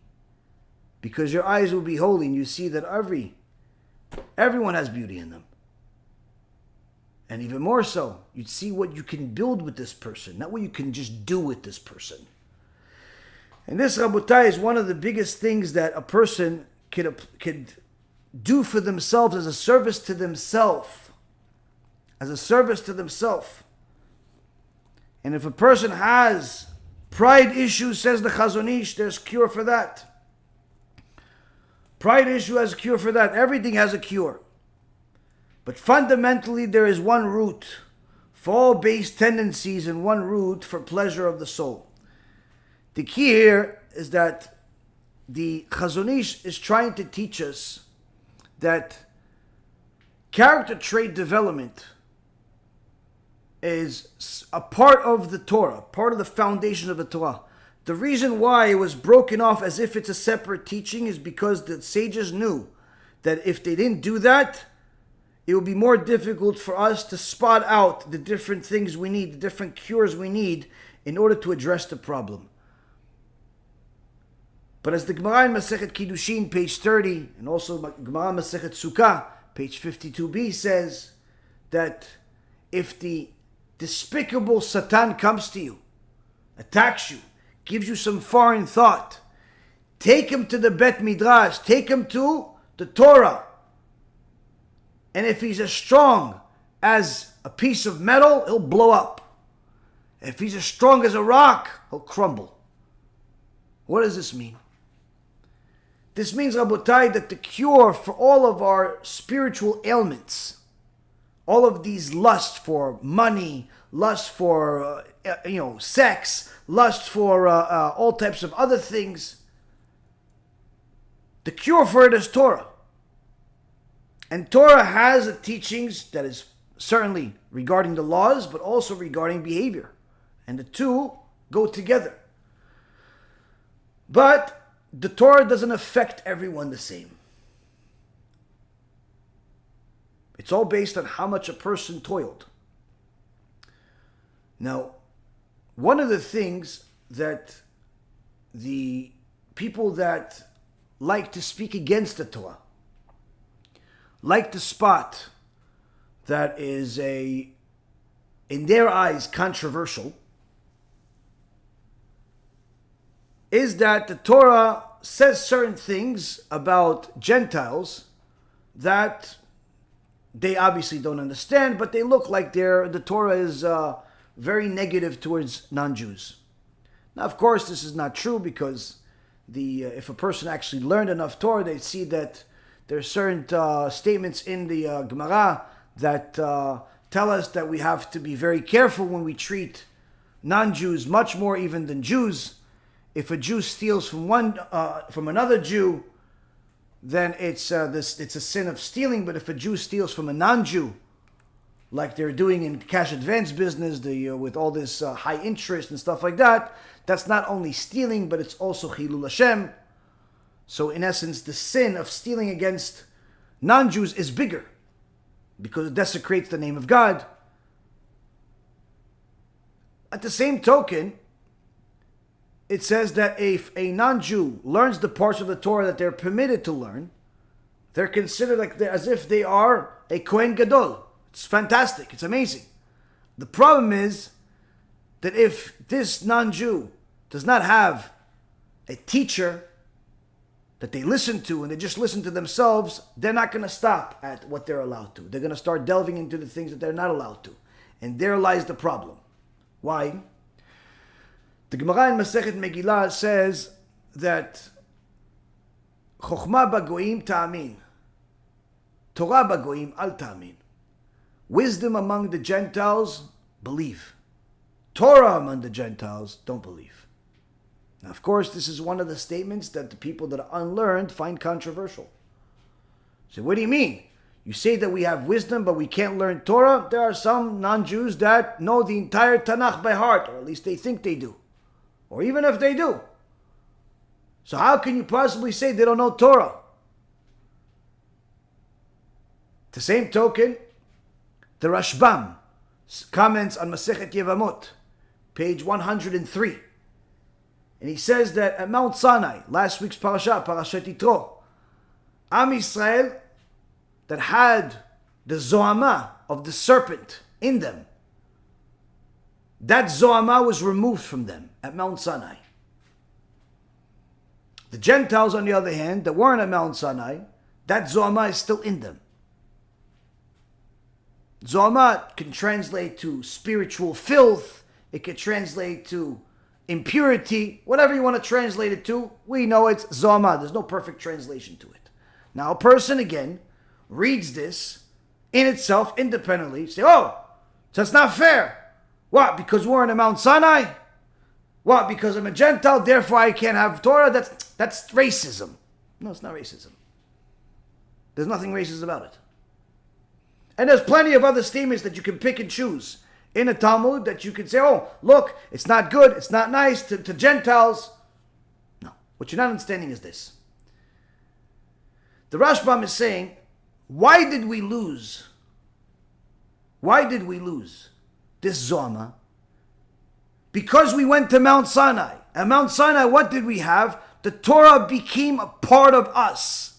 Because your eyes will be holy and you see that everyone has beauty in them. And even more so, you'd see what you can build with this person, not what you can just do with this person. And this, Rabotai, is one of the biggest things that a person could do for themselves as a service to themselves. As a service to themselves. And if a person has pride issues, says the Chazon Ish, there's cure for that. Pride issue has a cure for that. Everything has a cure. But fundamentally, there is one root for all base tendencies and one root for pleasure of the soul. The key here is that the Chazon Ish is trying to teach us that character trait development is a part of the Torah, part of the foundation of the Torah. The reason why it was broken off as if it's a separate teaching is because the sages knew that if they didn't do that, it would be more difficult for us to spot out the different things we need, the different cures we need in order to address the problem. But as the Gemara in Masechet Kiddushin, page 30, and also Gemara in Masechet Succah, page 52b, says that if the despicable Satan comes to you, attacks you, gives you some foreign thought, take him to the Bet Midrash, take him to the Torah. And if he's as strong as a piece of metal, he'll blow up. If he's as strong as a rock, he'll crumble. What does this mean? This means, Rabotai, that the cure for all of our spiritual ailments, all of these lust for money, lust for sex, lust for all types of other things, the cure for it is Torah. And Torah has the teachings that is certainly regarding the laws, but also regarding behavior. And the two go together. But the Torah doesn't affect everyone the same. It's all based on how much a person toiled. Now, one of the things that the people that like to speak against the Torah like to spot that is in their eyes, controversial, is that the Torah says certain things about Gentiles that they obviously don't understand, but they look like the Torah is very negative towards non-Jews. Now, of course, this is not true because if a person actually learned enough Torah, they'd see that there are certain statements in the Gemara that tell us that we have to be very careful when we treat non-Jews, much more even than Jews. If a Jew steals from another Jew, then it's a sin of stealing. But if a Jew steals from a non-Jew, like they're doing in cash advance business, with all this high interest and stuff like that, that's not only stealing, but it's also Chilul Hashem. So in essence, the sin of stealing against non-Jews is bigger because it desecrates the name of God. At the same token, it says that if a non-Jew learns the parts of the Torah that they're permitted to learn, they're considered as if they are a Kohen Gadol. It's fantastic. It's amazing. The problem is that if this non-Jew does not have a teacher that they listen to and they just listen to themselves, they're not going to stop at what they're allowed to. They're going to start delving into the things that they're not allowed to. And there lies the problem. Why? The Gemara in Masechet Megillah says that Chokhmah bagoim ta'amin, Torah bagoim al ta'amin. Wisdom among the Gentiles, believe. Torah among the Gentiles, don't believe. Now, of course, this is one of the statements that the people that are unlearned find controversial. So what do you mean? You say that we have wisdom, but we can't learn Torah? There are some non-Jews that know the entire Tanakh by heart, or at least they think they do. Or even if they do. So how can you possibly say they don't know Torah? The same token, the Rashbam comments on Masechet Yevamot, page 103. And he says that at Mount Sinai, last week's parashat, Parashat Yitro, Am Yisrael that had the Zohama of the serpent in them, that Zohama was removed from them at Mount Sinai. The Gentiles, on the other hand, that weren't at Mount Sinai, that Zohama is still in them. Zohama can translate to spiritual filth. It can translate to impurity. Whatever you want to translate it to, we know it's Zohama. There's no perfect translation to it. Now, a person, again, reads this in itself, independently, say, oh, so that's not fair. What? Because we're in Mount Sinai? What? Because I'm a Gentile, therefore I can't have Torah? That's racism. No, it's not racism. There's nothing racist about it. And there's plenty of other statements that you can pick and choose in a Talmud that you can say, oh, look, it's not good, it's not nice to Gentiles. No. What you're not understanding is this. The Rashbam is saying, why did we lose? Why did we lose this Zohama? Because we went to Mount Sinai. At Mount Sinai, what did we have? The Torah became a part of us.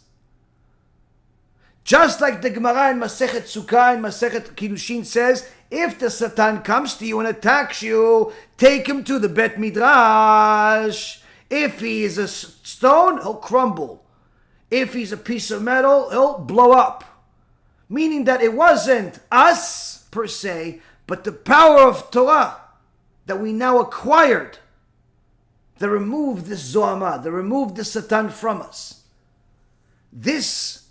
Just like the Gemara in Masechet Succah and Masechet Kiddushin says, if the Satan comes to you and attacks you, take him to the Bet Midrash. If he is a stone, he'll crumble. If he's a piece of metal, he'll blow up. Meaning that it wasn't us, per se, but the power of Torah that we now acquired, that removed this Zohama, that removed the Satan from us. This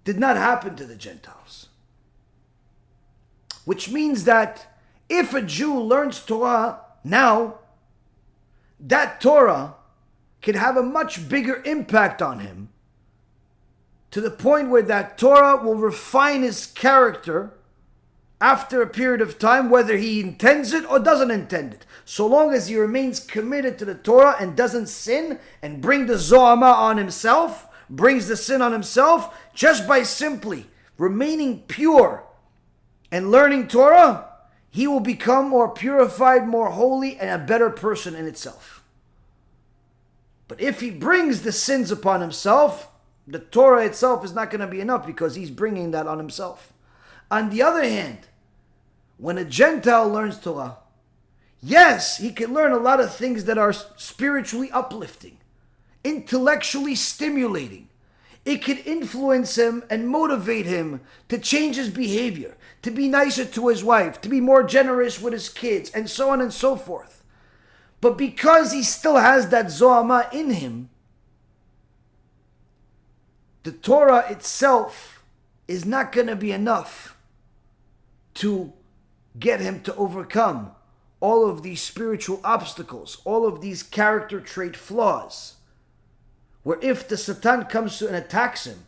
did not happen to the Gentiles. Which means that if a Jew learns Torah now, that Torah can have a much bigger impact on him, to the point where that Torah will refine his character after a period of time, whether he intends it or doesn't intend it. So long as he remains committed to the Torah and doesn't sin and bring the Zohama on himself, brings the sin on himself, just by simply remaining pure and learning Torah, he will become more purified, more holy, and a better person in itself. But if he brings the sins upon himself, the Torah itself is not going to be enough because he's bringing that on himself. On the other hand, when a Gentile learns Torah, yes, he can learn a lot of things that are spiritually uplifting, intellectually stimulating. It could influence him and motivate him to change his behavior, to be nicer to his wife, to be more generous with his kids, and so on and so forth. But because he still has that Zohama in him, the Torah itself is not going to be enough to get him to overcome all of these spiritual obstacles, all of these character trait flaws. Where if the Satan comes to and attacks him,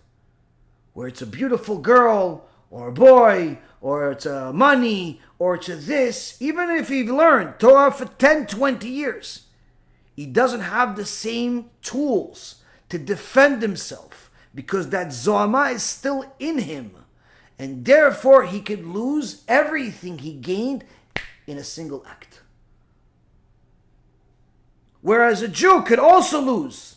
where it's a beautiful girl, or a boy, or it's a money, or it's a this, even if he learned Torah for 10, 20 years, he doesn't have the same tools to defend himself, because that Zohama is still in him. And therefore, he could lose everything he gained in a single act. Whereas a Jew could also lose,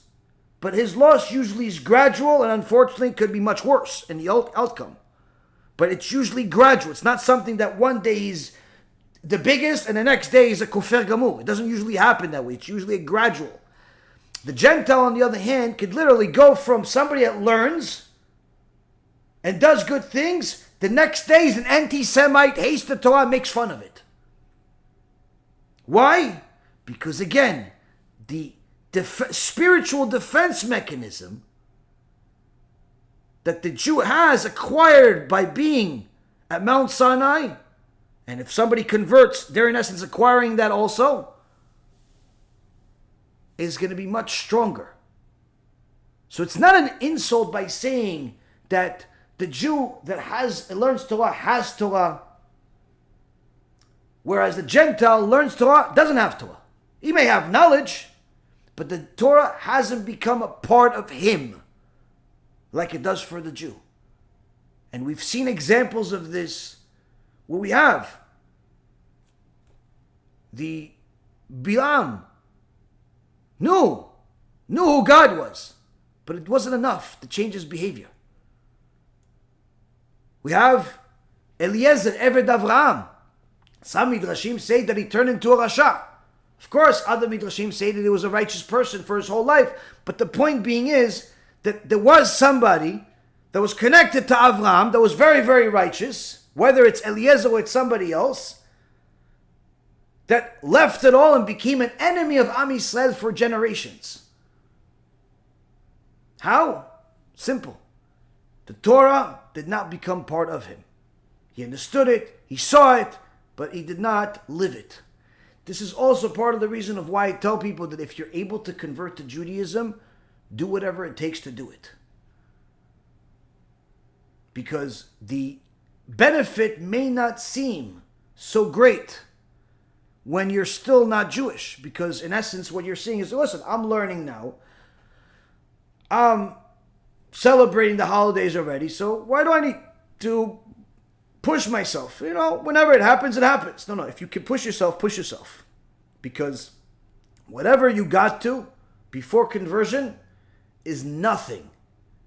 but his loss usually is gradual and unfortunately could be much worse in the outcome. But it's usually gradual. It's not something that one day he's the biggest and the next day he's a kofer gamur. It doesn't usually happen that way. It's usually a gradual. The Gentile, on the other hand, could literally go from somebody that learns and does good things, the next day he's an anti-Semite, hates the Torah, makes fun of it. Why? Because again, the spiritual defense mechanism that the Jew has acquired by being at Mount Sinai, and if somebody converts, they're in essence acquiring that also, is going to be much stronger. So it's not an insult by saying that the Jew that learns Torah has Torah, whereas the Gentile learns Torah, doesn't have Torah. He may have knowledge, but the Torah hasn't become a part of him like it does for the Jew. And we've seen examples of this where we have the Bilam knew who God was, but it wasn't enough to change his behavior. We have Eliezer, Eved Avraham. Some Midrashim say that he turned into a Rasha. Of course, other midrashim say that he was a righteous person for his whole life. But the point being is that there was somebody that was connected to Avram that was very, very righteous, whether it's Eliezer or it's somebody else, that left it all and became an enemy of Am Yisrael for generations. How? Simple. The Torah did not become part of him. He understood it, he saw it, but he did not live it. This is also part of the reason of why I tell people that if you're able to convert to Judaism, do whatever it takes to do it. Because the benefit may not seem so great when you're still not Jewish. Because in essence, what you're seeing is, listen, I'm learning now. I'm celebrating the holidays already, so why do I need to push myself? Whenever it happens, it happens. No, if you can push yourself, push yourself. Because whatever you got to before conversion is nothing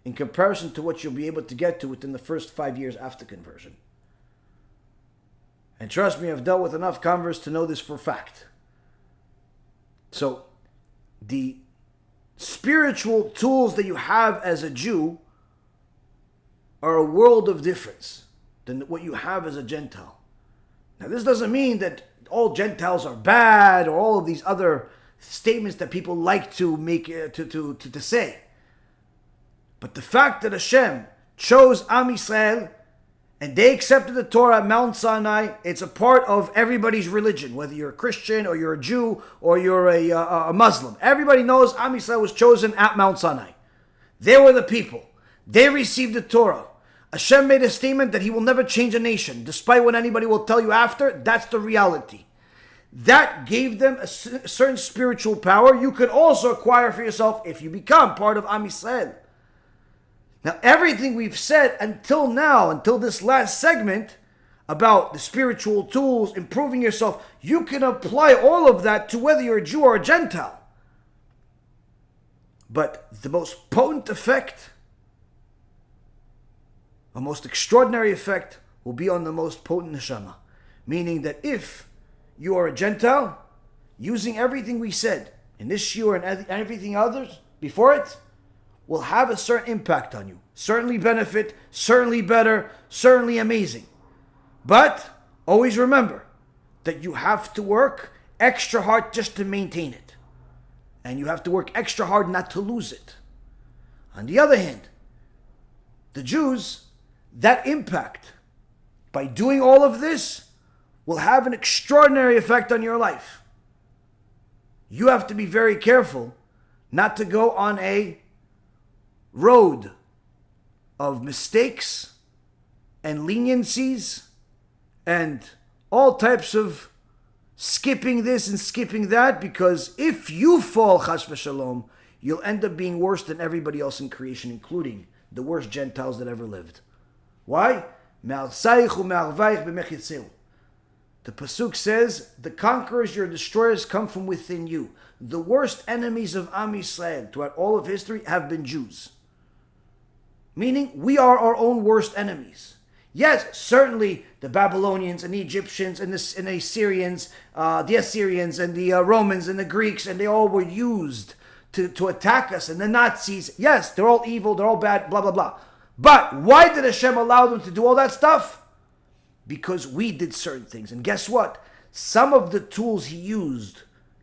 in comparison to what you'll be able to get to within the first 5 years after conversion. And trust me, I've dealt with enough converts to know this for a fact. So, the spiritual tools that you have as a Jew are a world of difference than what you have as a Gentile. Now, this doesn't mean that all Gentiles are bad or all of these other statements that people like to make to say. But the fact that Hashem chose Am Yisrael and they accepted the Torah at Mount Sinai, it's a part of everybody's religion, whether you're a Christian or you're a Jew or you're a Muslim. Everybody knows Am Yisrael was chosen at Mount Sinai. They were the people. They received the Torah. Hashem made a statement that he will never change a nation, despite what anybody will tell you after. That's the reality. That gave them a certain spiritual power you could also acquire for yourself if you become part of Am Yisrael. Now, everything we've said until now, until this last segment, about the spiritual tools, improving yourself, you can apply all of that to whether you're a Jew or a Gentile. But the most potent effect, a most extraordinary effect, will be on the most potent neshama. Meaning that if you are a Gentile, using everything we said in this shiur and everything others before it, will have a certain impact on you. Certainly benefit, certainly better, certainly amazing. But always remember that you have to work extra hard just to maintain it. And you have to work extra hard not to lose it. On the other hand, the Jews, that impact, by doing all of this, will have an extraordinary effect on your life. You have to be very careful not to go on a road of mistakes and leniencies and all types of skipping this and skipping that, because if you fall, chas v'shalom, you'll end up being worse than everybody else in creation, including the worst Gentiles that ever lived. Why? The Pasuk says, the conquerors, your destroyers, come from within you. The worst enemies of Am Yisrael throughout all of history have been Jews. Meaning, we are our own worst enemies. Yes, certainly the Babylonians and the Egyptians and the Assyrians, and the Romans and the Greeks, and they all were used to attack us. And the Nazis, yes, they're all evil, they're all bad, blah, blah, blah. But why did Hashem allow them to do all that stuff? Because we did certain things. And guess what? Some of the tools he used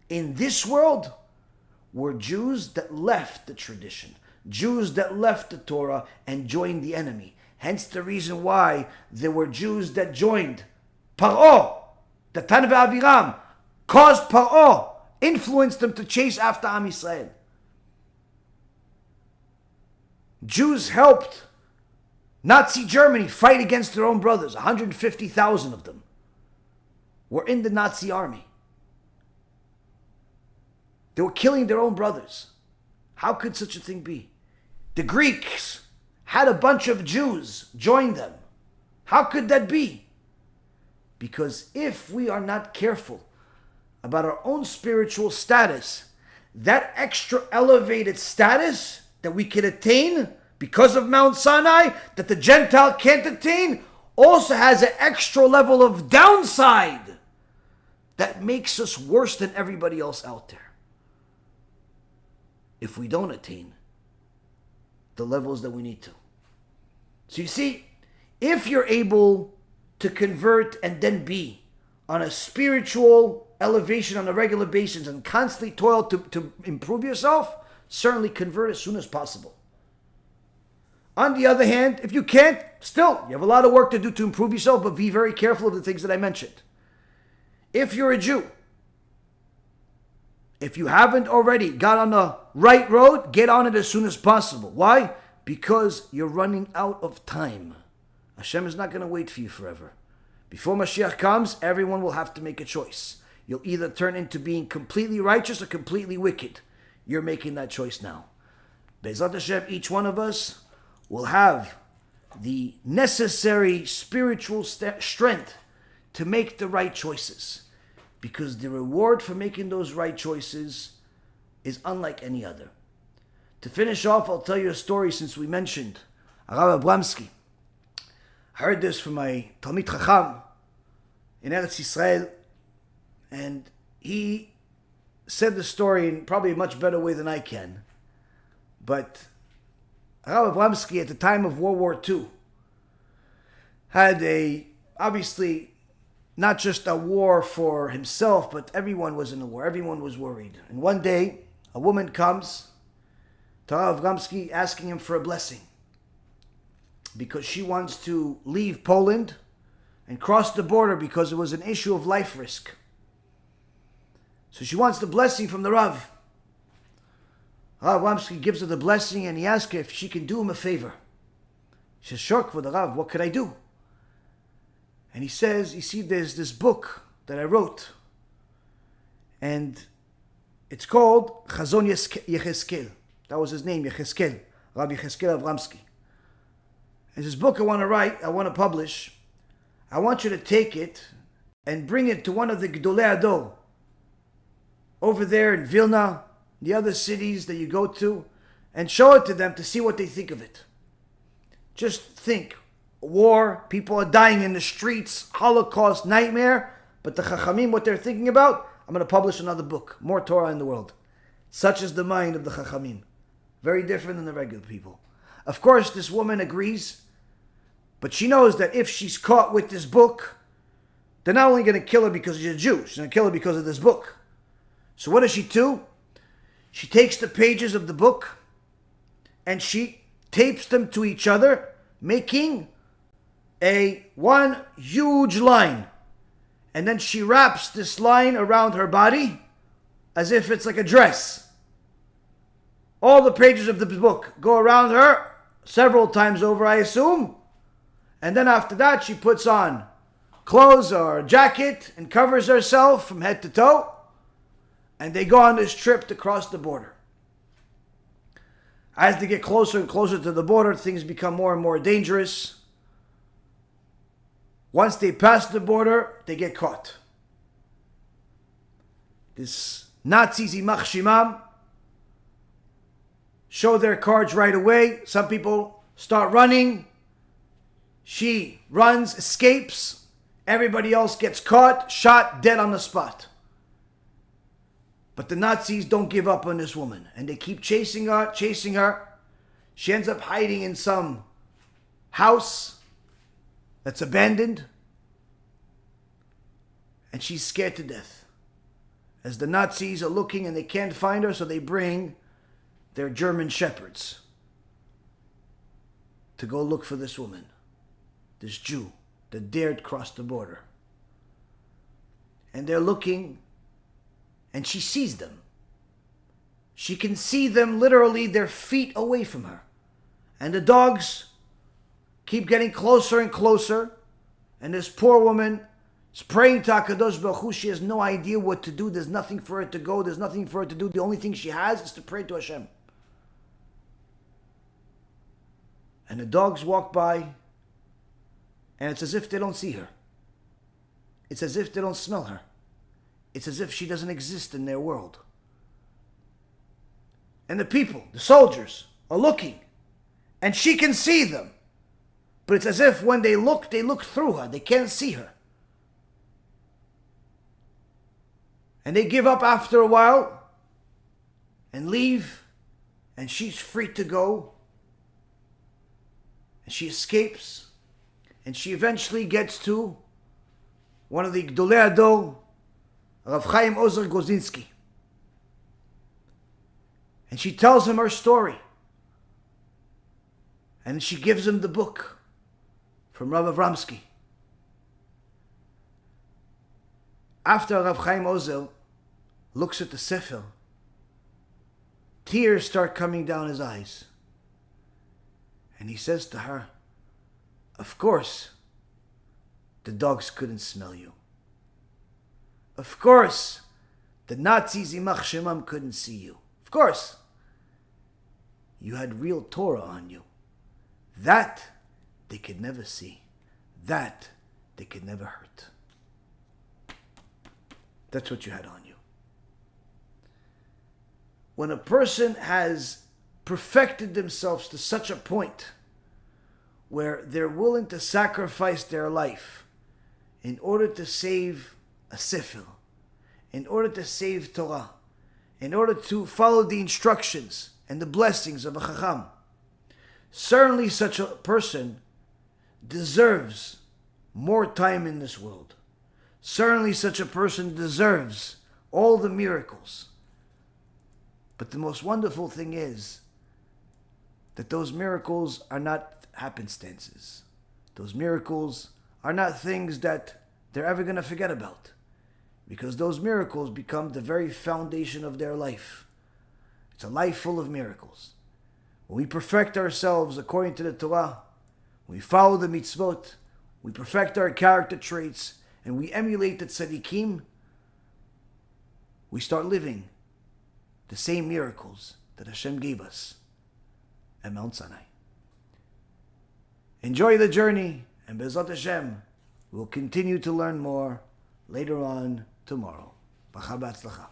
in this world were Jews that left the tradition. Jews that left the Torah and joined the enemy. Hence the reason why there were Jews that joined Paro, Datan ve'Aviram, caused Paro, influenced them to chase after Am Yisrael. Jews helped Nazi Germany fight against their own brothers. 150,000 of them were in the Nazi army. They were killing their own brothers. How could such a thing be? The Greeks had a bunch of Jews join them. How could that be? Because if we are not careful about our own spiritual status, that extra elevated status that we can attain because of Mount Sinai, that the Gentile can't attain, also has an extra level of downside that makes us worse than everybody else out there if we don't attain the levels that we need to. So you see, if you're able to convert and then be on a spiritual elevation on a regular basis and constantly toil to improve yourself, certainly convert as soon as possible. On the other hand, if you can't, still, you have a lot of work to do to improve yourself, but be very careful of the things that I mentioned. If you're a Jew, if you haven't already got on the right road, get on it as soon as possible. Why? Because you're running out of time. Hashem is not going to wait for you forever. Before Mashiach comes, everyone will have to make a choice. You'll either turn into being completely righteous or completely wicked. You're making that choice now. BeEzrat Hashem, each one of us will have the necessary spiritual strength to make the right choices. Because the reward for making those right choices is unlike any other. To finish off, I'll tell you a story since we mentioned Rabbi Abramsky. I heard this from my Talmid Chacham in Eretz Yisrael, and he said the story in probably a much better way than I can. But Rabbi Abramsky, at the time of World War II, had obviously not just a war for himself, but everyone was in a war. Everyone was worried. And one day, a woman comes to Rabbi Abramsky asking him for a blessing because she wants to leave Poland and cross the border because it was an issue of life risk. So she wants the blessing from the Rav. Rabbi Abramsky gives her the blessing and he asks her if she can do him a favor. She says, "Sure, for the Rav, what could I do?" And he says, "You see, there's this book that I wrote, and it's called Chazon Ish. That was his name, Yecheskel, Rabbi Yecheskel Abramsky. And this book I want to write, I want to publish. I want you to take it and bring it to one of the Gedolei Ador over there in Vilna, the other cities that you go to, and show it to them to see what they think of it. Just think, war, people are dying in the streets, Holocaust, nightmare, but the Chachamim, what they're thinking about, I'm going to publish another book, more Torah in the world. Such is the mind of the Chachamim. Very different than the regular people. Of course, this woman agrees, but she knows that if she's caught with this book, they're not only going to kill her because she's a Jew, she's going to kill her because of this book. So what does she do? She takes the pages of the book and she tapes them to each other, making one huge line. And then she wraps this line around her body as if it's like a dress. All the pages of the book go around her several times over, I assume. And then after that, she puts on clothes or a jacket and covers herself from head to toe. And they go on this trip to cross the border. As they get closer and closer to the border, things become more and more dangerous. Once they pass the border, they get caught. This Nazis, Yimach Shimam, show their cards right away. Some people start running. She runs, escapes. Everybody else gets caught, shot, dead on the spot. But the Nazis don't give up on this woman. And they keep chasing her. She ends up hiding in some house that's abandoned. And she's scared to death. As the Nazis are looking and they can't find her, so they bring their German shepherds to go look for this woman, this Jew that dared cross the border. And they're looking, and she sees them. She can see them literally, their feet away from her. And the dogs keep getting closer and closer. And this poor woman is praying to HaKadosh Baruch Hu. She has no idea what to do. There's nothing for her to go. There's nothing for her to do. The only thing she has is to pray to Hashem. And the dogs walk by, and it's as if they don't see her. It's as if they don't smell her. It's as if she doesn't exist in their world. And the people, the soldiers, are looking. And she can see them. But it's as if when they look through her. They can't see her. And they give up after a while and leave, and she's free to go. And she escapes, and she eventually gets to one of the Gdolei Ador, Rav Chaim Ozer Gozinski. And she tells him her story. And she gives him the book from Rav Abramsky. After Rav Chaim Ozer looks at the Sefer, tears start coming down his eyes. And he says to her, of course, the dogs couldn't smell you. Of course, the Nazis, Yimach Shemam, couldn't see you. Of course, you had real Torah on you. That they could never see. That they could never hurt. That's what you had on you. When a person has perfected themselves to such a point where they're willing to sacrifice their life in order to save a sefer, in order to save Torah, in order to follow the instructions and the blessings of a Chacham, certainly such a person deserves more time in this world. Certainly such a person deserves all the miracles. But the most wonderful thing is that those miracles are not happenstances. Those miracles are not things that they're ever going to forget about, because those miracles become the very foundation of their life. It's a life full of miracles. When we perfect ourselves according to the Torah, we follow the mitzvot, we perfect our character traits, and we emulate the Tzadikim, we start living the same miracles that Hashem gave us at Mount Sinai. Enjoy the journey, and BeEzrat Hashem, we'll continue to learn more later on tomorrow. B'cha b'atzlacha.